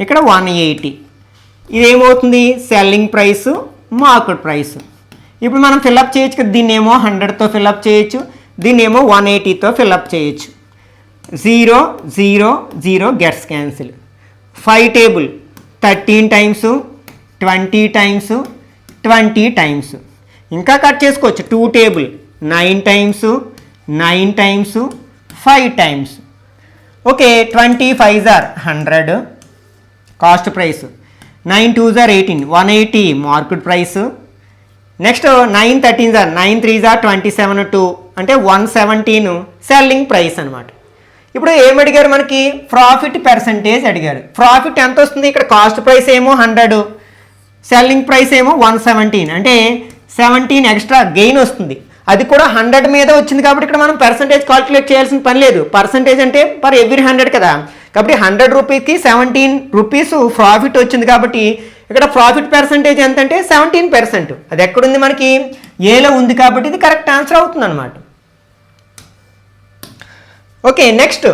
ఇక్కడ 180. ఇదేమవుతుంది? Selling price, market price. ఇప్పుడు మనం ఫిల్అప్ చేయొచ్చు కదా. దీన్నేమో 100తో ఫిల్అప్ చేయొచ్చు, దీన్నేమో 180తో ఫిల్అప్ చేయొచ్చు. 0 0 0 gets cancel. 5 table 13 times, 20 times, 20 times. ఇంకా కట్ చేసుకోవచ్చు. 2 table 9 times, 9 times, 5 times. Okay, 25 are 100 cost price, 9 2s are 18 180 market price. Next 9 13s are 9 3s are 27 2 అంటే 117 selling price అనమాట. ఇప్పుడు ఏం అడిగారు? మనకి ప్రాఫిట్ పర్సంటేజ్ అడిగారు. ప్రాఫిట్ ఎంత వస్తుంది? ఇక్కడ కాస్ట్ ప్రైస్ ఏమో 100, సెల్లింగ్ ప్రైస్ ఏమో 117 అంటే 17 ఎక్స్ట్రా గెయిన్ వస్తుంది. అది కూడా 100 మీద వచ్చింది కాబట్టి ఇక్కడ మనం పర్సంటేజ్ కాల్కులేట్ చేయాల్సిన పని లేదు. పర్సంటేజ్ అంటే పర్ ఎవ్రీ 100 కదా. కాబట్టి 100 రూపీస్కి 17 రూపీస్ ప్రాఫిట్ వచ్చింది కాబట్టి ఇక్కడ ప్రాఫిట్ పర్సంటేజ్ ఎంత అంటే 17%. అది ఎక్కడుంది? మనకి ఏలో ఉంది కాబట్టి ఇది కరెక్ట్ ఆన్సర్ అవుతుంది అనమాట. Okay, next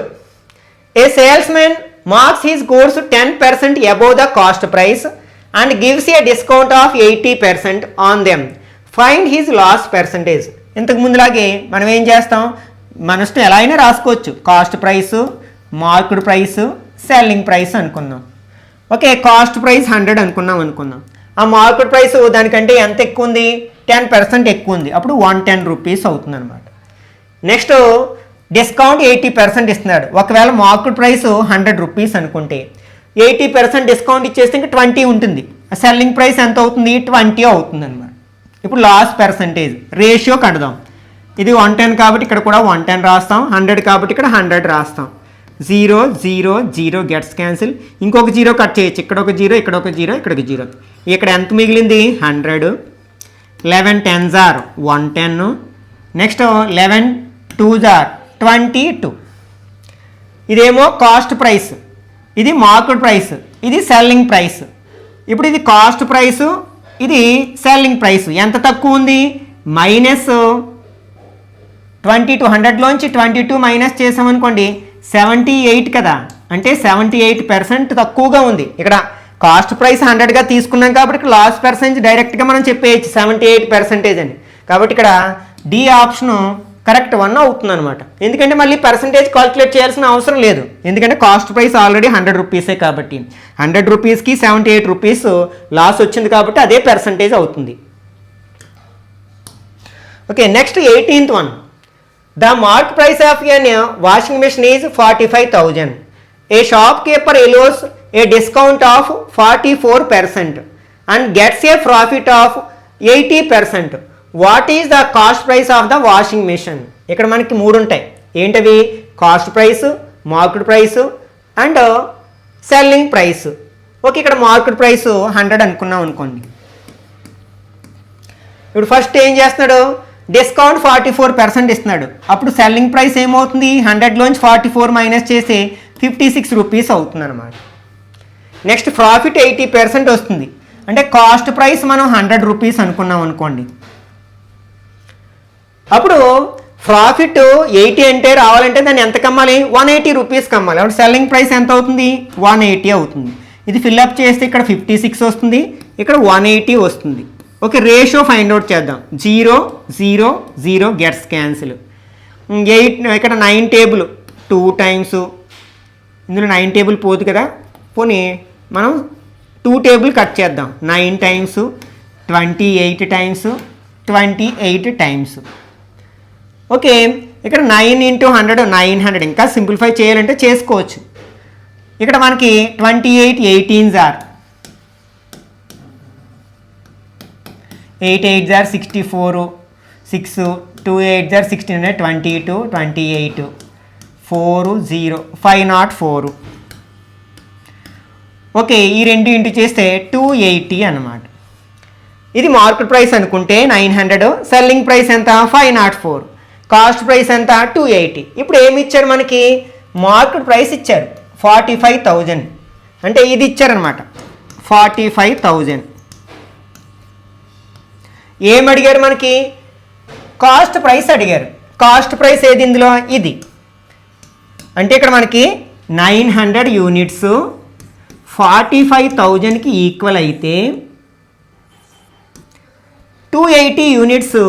a salesmen marks his goods 10% above the cost price and gives a discount of 80% on them, find his loss percentage. ఇంతకు ముందులాగే మనం ఏం చేస్తాం? మన ఇష్టం ఎలా అయినా రాసుకోవచ్చు. Cost price, market price, selling price అనుకుందాం. ఓకే, కాస్ట్ ప్రైస్ 100 అనుకుందాం. ఆ మార్కెట్ ప్రైస్ దానికంటే ఎంత ఎక్కువ ఉంది? 10% ఎక్కువ ఉంది. అప్పుడు 110 రూపీస్ అవుతుంది అనమాట. నెక్స్ట్ డిస్కౌంట్ 80% ఇస్తున్నాడు. ఒకవేళ మార్కెట్ ప్రైస్ 100 రూపీస్ అనుకుంటే 80% డిస్కౌంట్ ఇచ్చేస్తే ఇంకా 20 ఉంటుంది. సెల్లింగ్ ప్రైస్ ఎంత అవుతుంది? 20 అవుతుంది అనమాట. ఇప్పుడు లాస్ పర్సంటేజ్ రేషియో కడదాం. ఇది 110 కాబట్టి ఇక్కడ కూడా 110 రాస్తాం, 100 కాబట్టి ఇక్కడ 100 రాస్తాం. 0 0 0 గెట్స్ క్యాన్సిల్. ఇంకొక 0 కట్ చేయొచ్చు. ఇక్కడ ఒక 0, ఇక్కడ ఒక 0, ఇక్కడ ఒక 0. ఇక్కడ ఎంత మిగిలింది? 100. 11 10s are 110. Next 11 2s are 22. ఇదేమో కాస్ట్ ప్రైస్, ఇది మార్కెట్ ప్రైస్, ఇది సెల్లింగ్ ప్రైస్. ఇప్పుడు ఇది కాస్ట్ ప్రైసు, ఇది సెల్లింగ్ ప్రైస్. ఎంత తక్కువ ఉంది? 22 100లోంచి 22 మైనస్ చేసామనుకోండి 78 కదా, అంటే 78% తక్కువగా ఉంది. ఇక్కడ కాస్ట్ ప్రైస్ 100గా తీసుకున్నాం కాబట్టి ఇక్కడ లాస్ పర్సెంటేజ్ డైరెక్ట్గా మనం చెప్పేయచ్చు 78% అని. కాబట్టి ఇక్కడ డి ఆప్షను కరెక్ట్ 1 అవుతుంది అనమాట. ఎందుకంటే మళ్ళీ పర్సంటేజ్ కాల్కులేట్ చేయాల్సిన అవసరం లేదు, ఎందుకంటే కాస్ట్ ప్రైస్ ఆల్రెడీ 100 రూపీసే కాబట్టి 100 రూపీస్కి 78 రూపీస్ లాస్ వచ్చింది కాబట్టి అదే పర్సంటేజ్ అవుతుంది. Okay, next 18th one. The mark price of an washing machine is 45,000. A shopkeeper allows a discount of 44% and gets a profit of 80%. What is the cost price of the washing machine? ఇక్కడ మనకి 3 ఉంటాయి. ఏంటవి? Cost price, market price and selling price. Okay, ఇక్కడ market price 100 అనుకున్నాం అనుకోండి. ఇప్పుడు first ఏం చేస్తున్నాడు? డిస్కౌంట్ 44% ఇస్తున్నాడు. అప్పుడు సెల్లింగ్ ప్రైస్ ఏమవుతుంది? 100లోంచి 44 మైనస్ చేసి 56 రూపీస్ అవుతుంది అనమాట. నెక్స్ట్ ప్రాఫిట్ 80% వస్తుంది. అంటే కాస్ట్ ప్రైస్ మనం 100 రూపీస్ అనుకున్నాం అనుకోండి. అప్పుడు ప్రాఫిట్ 80 అంటే రావాలంటే దాన్ని ఎంత కమ్మాలి? 180 రూపీస్ కమ్మాలి. అప్పుడు సెల్లింగ్ ప్రైస్ ఎంత అవుతుంది? 180 అవుతుంది. ఇది ఫిల్అప్ చేస్తే ఇక్కడ 56 వస్తుంది, ఇక్కడ 180 వస్తుంది. ఓకే, రేషియో ఫైండ్ అవుట్ చేద్దాం. 0 0 0 గెట్స్ క్యాన్సిల్. 8 ఇక్కడ 9 టేబుల్ 2 టైమ్స్, ఇందులో 9 టేబుల్ పోదు కదా, పోనీ మనం 2 టేబుల్ కట్ చేద్దాం. 9 టైమ్స్ 28 టైమ్స్ 28 టైమ్స్. ఓకే, ఇక్కడ 9 × 100 900. ఇంకా సింప్లిఫై చేయాలంటే చేసుకోవచ్చు. ఇక్కడ మనకి 28 18s are 8 8s are 64 6 2 8s are 16 22 28 4 0 504. Okay, ఈ రెండు ఇంటూ చేస్తే 280 అన్నమాట. ఇది మార్కెట్ ప్రైస్ అనుకుంటే 900, సెల్లింగ్ ప్రైస్ ఎంత? 504, కాస్ట్ ప్రైస్ ఎంత? 280. ఇప్పుడు ఏమి ఇచ్చారు మనకి? మార్కెట్ ప్రైస్ ఇచ్చారు 45,000, అంటే ఇది ఇచ్చారనమాట 45,000. ఏం అడిగారు మనకి? కాస్ట్ ప్రైస్ అడిగారు. కాస్ట్ ప్రైస్ ఏది ఇందులో? ఇది. అంటే ఇక్కడ మనకి 900 యూనిట్స్ 45,000కి ఈక్వల్ అయితే 280 యూనిట్స్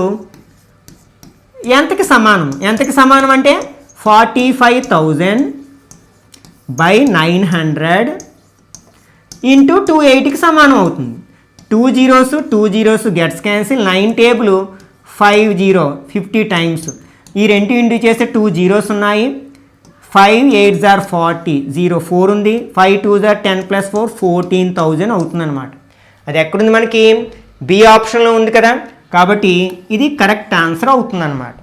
ఎంతకి సమానం? ఎంతకి సమానం అంటే 45,000 బై 900 ఇంటూ 280కి సమానం అవుతుంది. 2 zeros gets cancel. 9 table 50 times. ఈ రెండు ఇంటూ చేస్తే 2 zeros ఉన్నాయి. 5 8s ఆర్ 40, 0 4 ఉంది. 5 2s ఆర్ 10 + 4 14,000 అవుతుంది అనమాట. అది ఎక్కడుంది మనకి? బి ఆప్షన్లో ఉంది కదా, కాబట్టి ఇది కరెక్ట్ ఆన్సర్ అవుతుంది అనమాట.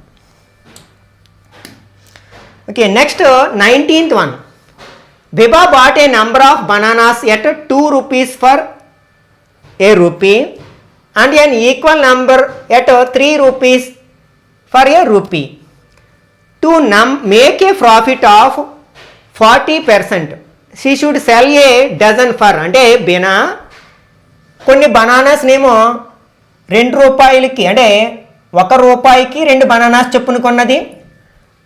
Okay, next 19th one. Biba bought a number of bananas at 2 rupees for a rupee and an equal number at 3 rupees for a rupee. To make a profit of 40%, she should sell a dozen for. అంటే కొన్ని బనానాస్నేమో 2 రూపాయలకి, అంటే 1 రూపాయికి 2 bananas చొప్పున కొన్నది.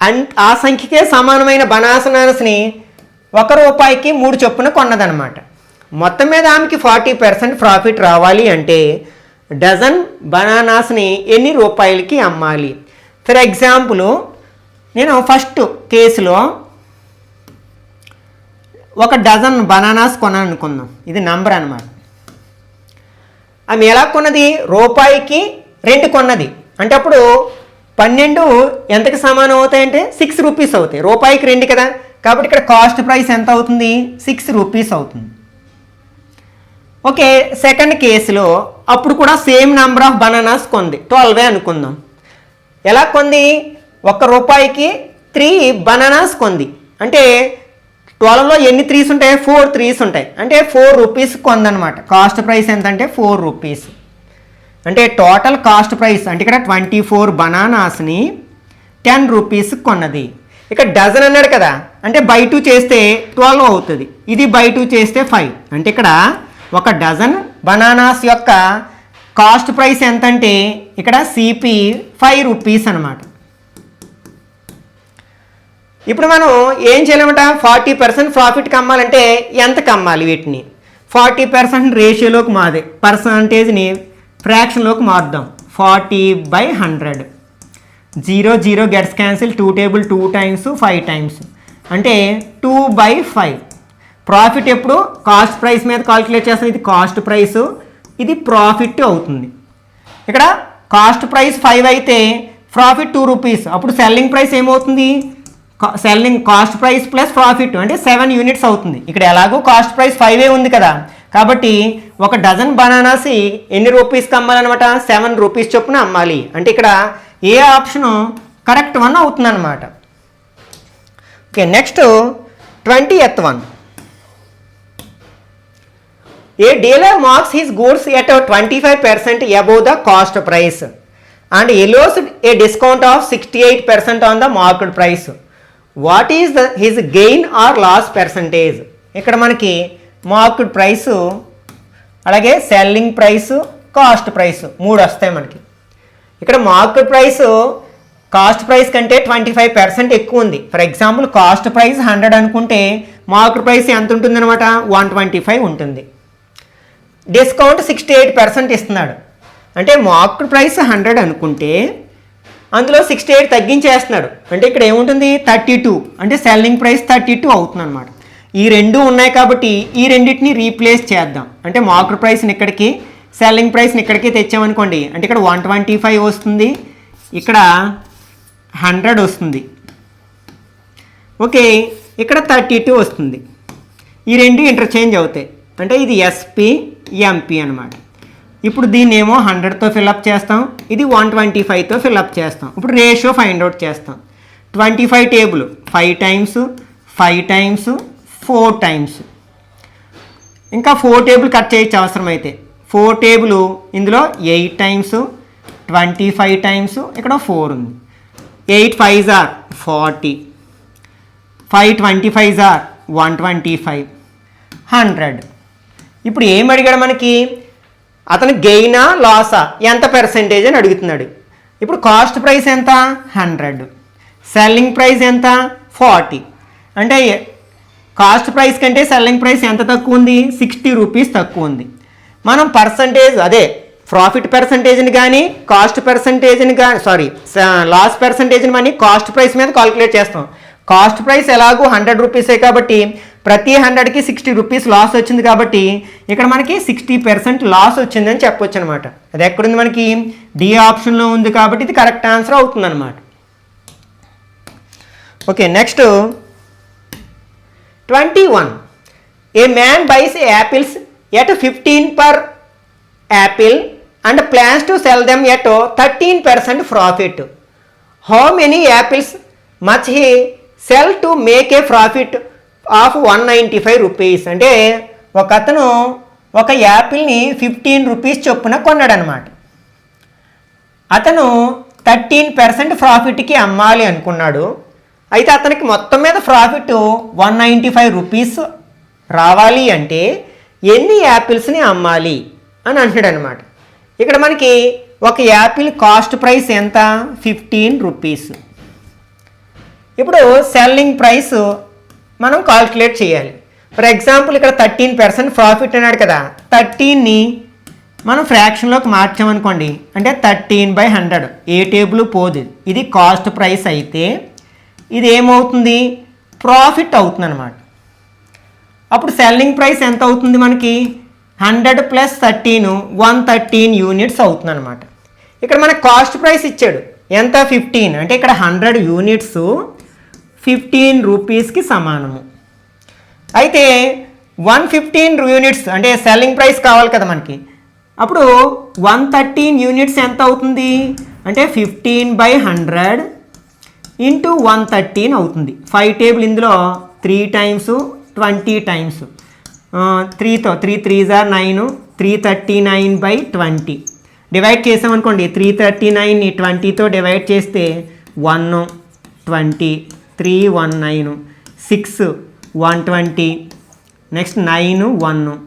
And ఆ సంఖ్యకే సమానమైన బనానాస్ని 1 రూపాయికి 3 చొప్పున కొన్నదనమాట. మొత్తం మీద ఆమెకి 40% ప్రాఫిట్ రావాలి అంటే డజన్ బనానాస్ని ఎన్ని రూపాయలకి అమ్మాలి? ఫర్ ఎగ్జాంపుల్, నేను ఫస్ట్ కేసులో 1 డజన్ బనానాస్ కొన్నాను అనుకుందాం. ఇది నంబర్ అనమాట. ఆమె ఎలా కొన్నది? రూపాయికి 2 కొన్నది. అంటే అప్పుడు 12 ఎంతకి సమానం అవుతాయంటే 6 రూపీస్ అవుతాయి. రూపాయికి 2 కదా, కాబట్టి ఇక్కడ కాస్ట్ ప్రైస్ ఎంత అవుతుంది? 6 రూపీస్ అవుతుంది. ఓకే, సెకండ్ కేసులో అప్పుడు కూడా సేమ్ నెంబర్ ఆఫ్ బనానాస్ కొంది, 12 అనుకుందాం. ఎలా కొంది? 1 రూపాయికి 3 బనానాస్ కొంది. అంటే 12లో ఎన్ని 3s ఉంటాయి? 4 3s ఉంటాయి. అంటే 4 రూపీస్ కొందనమాట. కాస్ట్ ప్రైస్ ఎంత అంటే 4 రూపీస్. అంటే టోటల్ కాస్ట్ ప్రైస్ అంటే ఇక్కడ 24 బనానాస్ని 10 రూపీస్ కొన్నది. ఇక్కడ డజన్ అన్నాడు కదా, అంటే బై 2 చేస్తే 12 అవుతుంది. ఇది బై 2 చేస్తే 5. అంటే ఇక్కడ 1 డజన్ బనానాస్ యొక్క కాస్ట్ ప్రైస్ ఎంత అంటే ఇక్కడ సిపి 5 రూపీస్ అనమాట. ఇప్పుడు మనం ఏం చేయాలన్నమాట 40% ప్రాఫిట్కి అమ్మాలంటే ఎంతకు అమ్మాలి వీటిని 40% రేషియోలోకి మాదే పర్సంటేజ్ని ఫ్రాక్షన్లోకి మారుద్దాం 40/100 0 0 gets cancel 2 table 2 times 5 times అంటే 2/5 ప్రాఫిట్ ఎప్పుడు కాస్ట్ ప్రైస్ మీద కాల్కులేట్ చేస్తాం ఇది కాస్ట్ ప్రైస్ ఇది ప్రాఫిట్ అవుతుంది ఇక్కడ కాస్ట్ ప్రైస్ 5 అయితే ప్రాఫిట్ 2 రూపీస్ అప్పుడు సెల్లింగ్ ప్రైస్ ఏమవుతుంది selling cost price plus profit అంటే 7 యూనిట్స్ అవుతుంది ఇక్కడ ఎలాగో కాస్ట్ ప్రైస్ 5 ఉంది కదా కాబట్టి ఒక డజన్ బనానాస్ ఎన్ని రూపీస్కి అమ్మాలన్నమాట 7 రూపీస్ చొప్పున అమ్మాలి అంటే ఇక్కడ ఏ ఆప్షను కరెక్ట్ వన్ అవుతుంది అనమాట okay next 20th one A dealer marks his goods at 25% above the cost price and allows a discount of 68% on the market price. What is his gain or loss percentage? ఇక్కడ మనకి market price అలాగే selling price cost price 3 వస్తాయి మనకి ఇక్కడ market price cost price కంటే 25% ఎక్కువ ఉంది for example cost price 100 అనుకుంటే మార్కెట్ ప్రైస్ ఎంత ఉంటుందన్నమాట 125 ఉంటుంది డిస్కౌంట్ 68% ఇస్తున్నాడు అంటే మార్కెట్ ప్రైస్ 100 అనుకుంటే అందులో 68 తగ్గించేస్తున్నాడు అంటే ఇక్కడ ఏముంటుంది 32 అంటే సెల్లింగ్ ప్రైస్ 32 అవుతుంది అనమాట ఈ రెండు ఉన్నాయి కాబట్టి ఈ రెండింటిని రీప్లేస్ చేద్దాం అంటే మార్కెట్ ప్రైస్ని ఇక్కడికి సెల్లింగ్ ప్రైస్ని ఇక్కడికి తెచ్చామనుకోండి అంటే ఇక్కడ 125 వస్తుంది ఇక్కడ 100 వస్తుంది ఓకే ఇక్కడ 32 వస్తుంది ఈ రెండు ఇంటర్చేంజ్ అవుతాయి అంటే ఇది ఎస్పీ ఎంపీ అనమాట ఇప్పుడు దీన్ని ఏమో 100తో ఫిల్అప్ చేస్తాం ఇది 125తో ఫిల్అప్ చేస్తాం ఇప్పుడు రేషియో ఫైండ్ అవుట్ చేస్తాం 25 టేబుల్ 5 టైమ్స్ 5 టైమ్స్ 4 టైమ్స్ ఇంకా 4 టేబుల్ కట్ చేయొచ్చు అవసరమైతే 4 టేబుల్ ఇందులో 8 టైమ్స్ 25 టైమ్స్ ఇక్కడ 4 ఉంది 8 5s are 40 5 25s are 125 100 ఇప్పుడు ఏం అడిగాడు మనకి అతను గెయినా లాసా ఎంత పర్సెంటేజ్ అని అడుగుతున్నాడు ఇప్పుడు కాస్ట్ ప్రైస్ ఎంత 100 సెల్లింగ్ ప్రైస్ ఎంత 40 అంటే కాస్ట్ ప్రైస్ కంటే సెల్లింగ్ ప్రైస్ ఎంత తక్కువ ఉంది 60 రూపీస్ తక్కువ ఉంది మనం పర్సంటేజ్ అదే ప్రాఫిట్ పర్సంటేజ్ని కానీ కాస్ట్ పర్సంటేజ్ని కానీ లాస్ పర్సంటేజ్ని కానీ కాస్ట్ ప్రైస్ మీద కాల్కులేట్ చేస్తాం కాస్ట్ ప్రైస్ ఎలాగో 100 రూపీసే కాబట్టి ప్రతి 100కి 60 రూపీస్ లాస్ వచ్చింది కాబట్టి ఇక్కడ మనకి 60% లాస్ వచ్చిందని చెప్పొచ్చు అనమాట అది ఎక్కడుంది మనకి డి ఆప్షన్లో ఉంది కాబట్టి ఇది కరెక్ట్ ఆన్సర్ అవుతుంది అనమాట okay next 21 a man buys apples at 15 per apple and plans to sell them at 13% profit. How many apples must he sell to make a profit of 195 rupees? అంటే ఒక అతను ఒక యాపిల్ని 15 రూపీస్ చొప్పున కొన్నాడు అనమాట అతను 13% ప్రాఫిట్కి అమ్మాలి అనుకున్నాడు అయితే అతనికి మొత్తం మీద ప్రాఫిట్ 195 రూపీస్ రావాలి అంటే ఎన్ని యాపిల్స్ని అమ్మాలి అని అంటున్నాడు అనమాట ఇక్కడ మనకి ఒక యాపిల్ కాస్ట్ ప్రైస్ ఎంత 15 రూపీస్ ఇప్పుడు సెల్లింగ్ ప్రైస్ మనం కాల్కులేట్ చేయాలి ఫర్ ఎగ్జాంపుల్ ఇక్కడ 13% ప్రాఫిట్ అన్నాడు కదా 13ని మనం ఫ్రాక్షన్లోకి మార్చామనుకోండి అంటే 13/100 ఏ టేబుల్ పోదు ఇది కాస్ట్ ప్రైస్ అయితే ఇది ఏమవుతుంది ప్రాఫిట్ అవుతుంది అనమాట అప్పుడు సెల్లింగ్ ప్రైస్ ఎంత అవుతుంది మనకి 100 + 13 113 యూనిట్స్ అవుతుంది అనమాట ఇక్కడ మనకు కాస్ట్ ప్రైస్ ఇచ్చాడు ఎంత 15 అంటే ఇక్కడ 100 యూనిట్స్ 15 రూపీస్కి సమానము అయితే 115 యూనిట్స్ అంటే సెల్లింగ్ ప్రైస్ కావాలి కదా మనకి అప్పుడు 113 యూనిట్స్ ఎంత అవుతుంది అంటే 15/100 ఇంటూ 113 అవుతుంది 5 టేబుల్ ఇందులో 3 టైమ్స్ 20 టైమ్స్ 3తో 3 3s are 9 339/20 డివైడ్ చేసామనుకోండి 339ని 20తో డివైడ్ చేస్తే 1 20 3 19 6 120 నెక్స్ట్ 9 1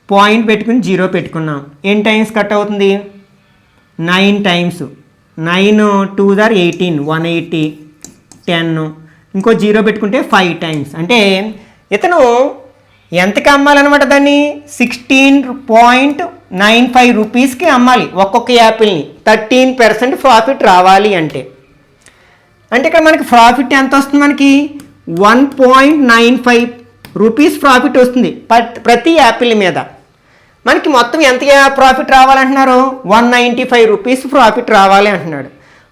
పాయింట్ పెట్టుకుని 0 పెట్టుకున్నాం ఎన్ని టైమ్స్ కట్ అవుతుంది 9 టైమ్స్ 9 2s are 18 180 10 ఇంకో 0 పెట్టుకుంటే 5 టైమ్స్. అంటే ఇతను ఎంతకి అమ్మాలన్నమాట దాన్ని 16.95 రూపీస్కి అమ్మాలి ఒక్కొక్క యాపిల్ని. 13% ప్రాఫిట్ రావాలి అంటే ఇక్కడ మనకి ప్రాఫిట్ ఎంత వస్తుంది? మనకి 1.95 రూపీస్ ప్రాఫిట్ వస్తుంది ప్రతి యాపిల్ మీద. మనకి మొత్తం ఎంత ప్రాఫిట్ రావాలంటున్నారు? 195 రూపీస్ ప్రాఫిట్ రావాలి అంటున్నాడు.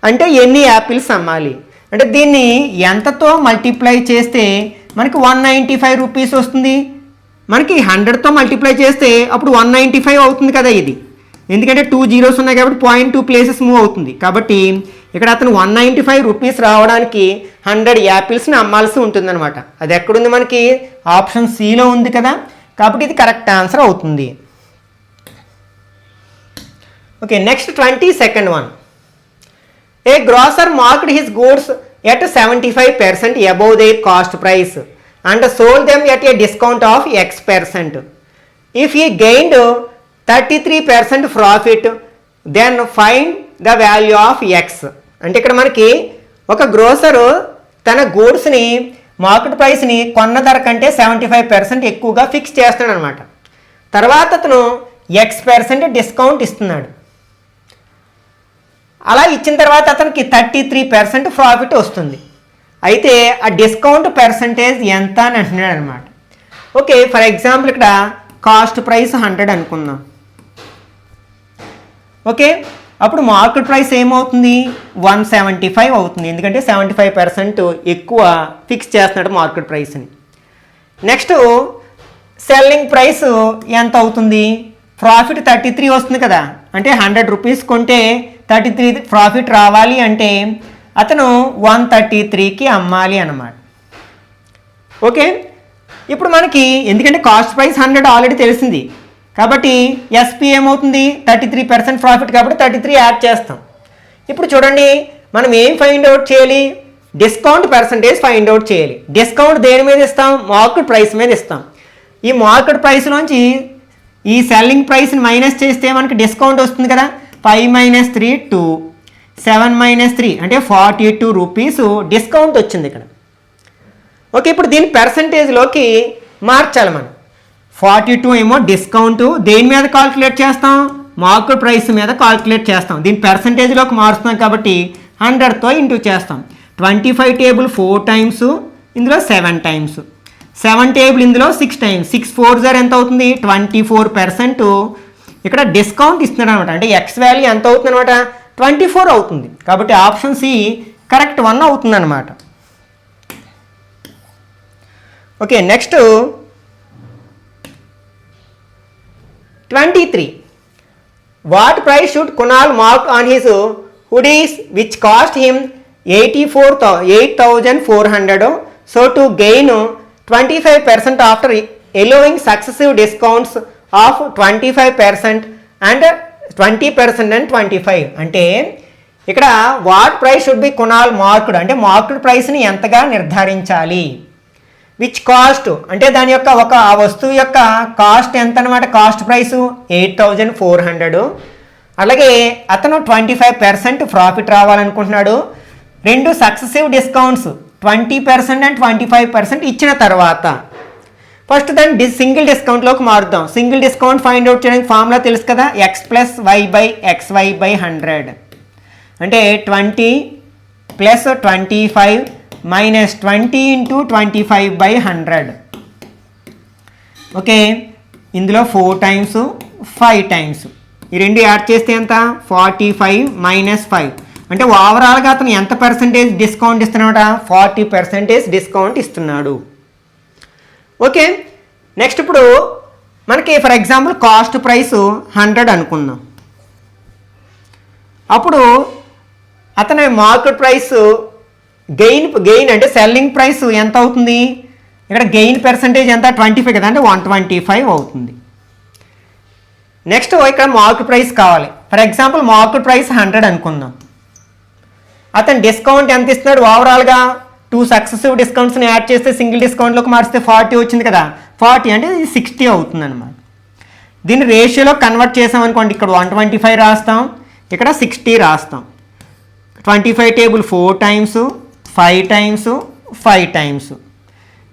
అంటే ఎన్ని యాపిల్స్ అమ్మాలి అంటే దీన్ని ఎంతతో మల్టిప్లై చేస్తే మనకి 195 రూపీస్ వస్తుంది? మనకి 100తో మల్టిప్లై చేస్తే అప్పుడు 195 అవుతుంది కదా ఇది. ఎందుకంటే 2 zeros ఉన్నాయి కాబట్టి 0.2 ప్లేసెస్ మూవ్ అవుతుంది. కాబట్టి ఇక్కడ అతను 195 రూపీస్ రావడానికి 100 యాపిల్స్ని అమ్మాల్సి ఉంటుందన్నమాట. అది ఎక్కడుంది? మనకి ఆప్షన్ సిలో ఉంది కదా. కాబట్టి ఇది కరెక్ట్ ఆన్సర్ అవుతుంది. Okay, next 22nd one. A grocer marked his goods at 75% above their cost price and sold them at a discount of X%. If he gained 33% profit, then find the value of X. అంటే ఇక్కడ మనకి ఒక గ్రోసరు తన గూడ్స్ని market ప్రైస్ని కొన్న ధర కంటే 75% ఎక్కువగా fix చేస్తున్నాడు అనమాట. తర్వాత అతను X% డిస్కౌంట్ ఇస్తున్నాడు. అలా ఇచ్చిన తర్వాత అతనికి 33% ప్రాఫిట్ వస్తుంది. అయితే ఆ డిస్కౌంట్ పర్సంటేజ్ ఎంత అని అంటున్నాడు అనమాట. ఓకే, ఫర్ ఎగ్జాంపుల్ ఇక్కడ కాస్ట్ ప్రైస్ 100 అనుకుందాం. ఓకే, అప్పుడు మార్కెట్ ప్రైస్ ఏమవుతుంది? 175 అవుతుంది. ఎందుకంటే 75% ఎక్కువ ఫిక్స్ చేస్తున్నాడు మార్కెట్ ప్రైస్ని. నెక్స్ట్ సెల్లింగ్ ప్రైస్ ఎంత అవుతుంది? ప్రాఫిట్ 33 వస్తుంది కదా. అంటే 100 రూపీస్ కొంటే 33 ప్రాఫిట్ రావాలి అంటే అతను 133కి అమ్మాలి అన్నమాట. ఓకే, ఇప్పుడు మనకి ఎందుకంటే కాస్ట్ ప్రైస్ 100 ఆల్రెడీ తెలిసింది కాబట్టి ఎస్పీ ఏమవుతుంది? 33% ప్రాఫిట్ కాబట్టి 33 యాడ్ చేస్తాం. ఇప్పుడు చూడండి, మనం ఏం ఫైండ్ అవుట్ చేయాలి? డిస్కౌంట్ పర్సంటేజ్ ఫైండ్ అవుట్ చేయాలి. డిస్కౌంట్ దేని మీద ఇస్తాం? మార్కెట్ ప్రైస్ మీద ఇస్తాం. ఈ మార్కెట్ ప్రైస్లోంచి ఈ సెల్లింగ్ ప్రైస్ని మైనస్ చేస్తే మనకి డిస్కౌంట్ వస్తుంది కదా. 5 - 3 2, 7 - 3 అంటే 42 రూపీస్ డిస్కౌంట్ వచ్చింది ఇక్కడ. ఓకే, ఇప్పుడు దీని పర్సంటేజ్లోకి మార్చాలి మనం. 42 ఏమో డిస్కౌంట్ దేని మీద కాల్కులేట్ చేస్తాం? మార్కెట్ ప్రైస్ మీద కాల్కులేట్ చేస్తాం. దీని పర్సంటేజ్లోకి మారుస్తాం కాబట్టి 100తో ఇంటూ చేస్తాం. 25 టేబుల్ 4 టైమ్స్, ఇందులో 7 టైమ్స్. 7 టేబుల్ ఇందులో 6 టైమ్స్. 6 4 0 ఎంత అవుతుంది? 24% ఇక్కడ డిస్కౌంట్ ఇస్తున్నాడు అనమాట. అంటే ఎక్స్ వాల్యూ ఎంత అవుతుంది అనమాట? 24 అవుతుంది. కాబట్టి ఆప్షన్ సి కరెక్ట్ 1 అవుతుంది అనమాట. Okay, next 23. What price should Kunal mark on his hoodies which cost him 8,400? So to gain 25% after allowing successive discounts of 25% and 20% and 25. అంటే ఇక్కడ what price should be Kunal marked అంటే market ప్రైస్ని ఎంతగా నిర్ధారించాలి. Which cost అంటే దాని యొక్క ఆ వస్తువు యొక్క కాస్ట్ ఎంత అనమాట? Cost price 8,400. అలాగే అతను 25% ప్రాఫిట్ రావాలనుకుంటున్నాడు. 2 సక్సెసివ్ డిస్కౌంట్స్ 20% అండ్ 25% ఇచ్చిన తర్వాత ఫస్ట్ దాన్ని సింగిల్ డిస్కౌంట్లోకి మారుద్దాం. సింగిల్ డిస్కౌంట్ ఫైండ్ అవుట్ చేయడానికి ఫార్ములా తెలుసు కదా. X + Y/XY/100 అంటే 20 + 25 - 20 × 25/100. ఓకే, ఇందులో 4 టైమ్స్ 5 టైమ్స్ ఈ రెండు యాడ్ చేస్తే ఎంత? 45 - 5 అంటే ఓవరాల్గా అతను ఎంత పర్సంటేజ్ డిస్కౌంట్ ఇస్తున్నాడ? 40% డిస్కౌంట్ ఇస్తున్నాడు. ఓకే, నెక్స్ట్ ఇప్పుడు మనకి ఫర్ ఎగ్జాంపుల్ కాస్ట్ ప్రైస్ 100 అనుకుందాం. అప్పుడు అతని మార్కెట్ ప్రైస్ గెయిన్ అంటే సెల్లింగ్ ప్రైస్ ఎంత అవుతుంది? ఇక్కడ గెయిన్ పర్సంటేజ్ ఎంత? 25 కదా. అంటే 125 అవుతుంది. నెక్స్ట్ ఇక్కడ మార్కెట్ ప్రైస్ కావాలి. ఫర్ ఎగ్జాంపుల్ మార్కెట్ ప్రైస్ 100 అనుకుందాం. అతను డిస్కౌంట్ ఎంత ఇస్తున్నాడు? ఓవరాల్గా 2 సక్సెసివ్ డిస్కౌంట్స్ని యాడ్ చేస్తే సింగిల్ డిస్కౌంట్లోకి మారిస్తే 40 వచ్చింది కదా. 40 అంటే ఇది 60 అవుతుంది అనమాట. దీన్ని రేషియోలో కన్వర్ట్ చేసామనుకోండి. ఇక్కడ 125 రాస్తాం, ఇక్కడ 60 రాస్తాం. 25 table 4 times, 5 times, 5 times.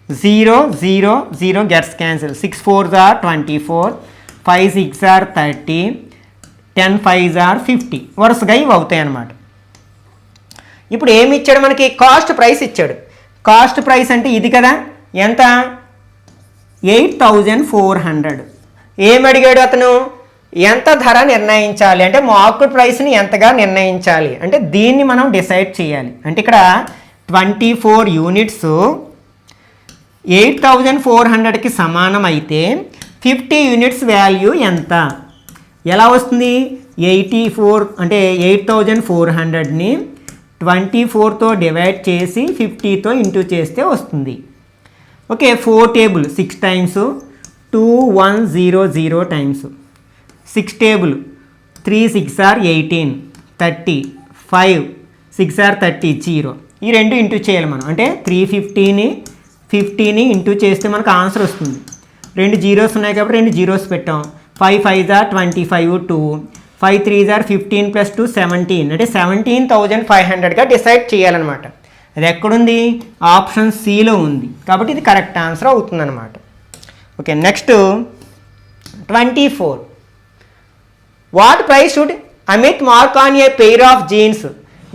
0, 0, 0 gets cancelled. 6 4s are 24, 5 6 are 30, 10 5s are 50. వరుసగా ఇవి అవుతాయి అన్నమాట. ఇప్పుడు ఏమి ఇచ్చాడు మనకి? కాస్ట్ ప్రైస్ ఇచ్చాడు. కాస్ట్ ప్రైస్ అంటే ఇది కదా, ఎంత? 8400. ఏం అడిగాడు అతను? ఎంత ధర నిర్ణయించాలి అంటే మార్కెట్ ప్రైస్ని ఎంతగా నిర్ణయించాలి అంటే దీన్ని మనం డిసైడ్ చేయాలి. అంటే ఇక్కడ 24 యూనిట్స్ 8400కి సమానం అయితే 50 యూనిట్స్ వాల్యూ ఎంత? ఎలా వస్తుంది? 84 అంటే 8400ని 24తో డివైడ్ చేసి 50తో ఇంటూ చేస్తే వస్తుంది. Okay, 4 table 6 times, 2100 times 6 table 3 6 are 18, 30, 5 6 are 30, 0. ఈ రెండు ఇంటూ చేయాలి మనం. అంటే 350ని 50ని ఇంటూ చేస్తే మనకు ఆన్సర్ వస్తుంది. 2 జీరోస్ ఉన్నాయి కాబట్టి 2 జీరోస్ పెట్టాం. 5 5s are 25, 2, 5 3s are 15 + 2 17. అంటే 17,500గా డిసైడ్ చేయాలన్నమాట. అది ఎక్కడుంది? ఆప్షన్ సిలో ఉంది కాబట్టి ఇది కరెక్ట్ ఆన్సర్ అవుతుందన్నమాట. Okay, next 24. What price should Amit mark on a pair of jeans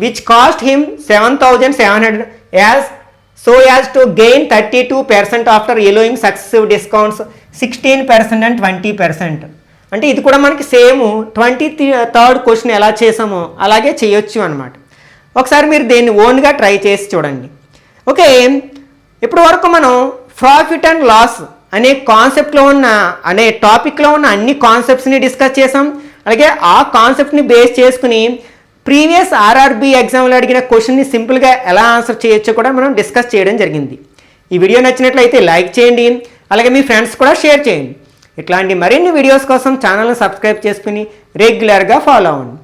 which cost him 7,700 as to gain 32% after allowing successive discounts 16% and 20%. అంటే ఇది కూడా మనకి సేమ్ 23rd క్వశ్చన్ ఎలా చేసామో అలాగే చేయొచ్చు అనమాట. ఒకసారి మీరు దీన్ని ఓన్గా ట్రై చేసి చూడండి. ఓకే, ఇప్పటి వరకు మనం ప్రాఫిట్ అండ్ లాస్ అనే కాన్సెప్ట్లో ఉన్న అనే టాపిక్లో ఉన్న అన్ని కాన్సెప్ట్స్ని డిస్కస్ చేసాం. అలాగే ఆ కాన్సెప్ట్ని బేస్ చేసుకుని ప్రీవియస్ ఆర్ఆర్బీ ఎగ్జామ్లో అడిగిన క్వశ్చన్ని సింపుల్గా ఎలా ఆన్సర్ చేయొచ్చో కూడా మనం డిస్కస్ చేయడం జరిగింది. ఈ వీడియో నచ్చినట్లయితే లైక్ చేయండి, అలాగే మీ ఫ్రెండ్స్ కూడా షేర్ చేయండి. ఇట్లాంటి మరిన్ని వీడియోస్ కోసం ఛానల్ని సబ్స్క్రైబ్ చేసుకుని రెగ్యులర్గా ఫాలో అవ్వండి.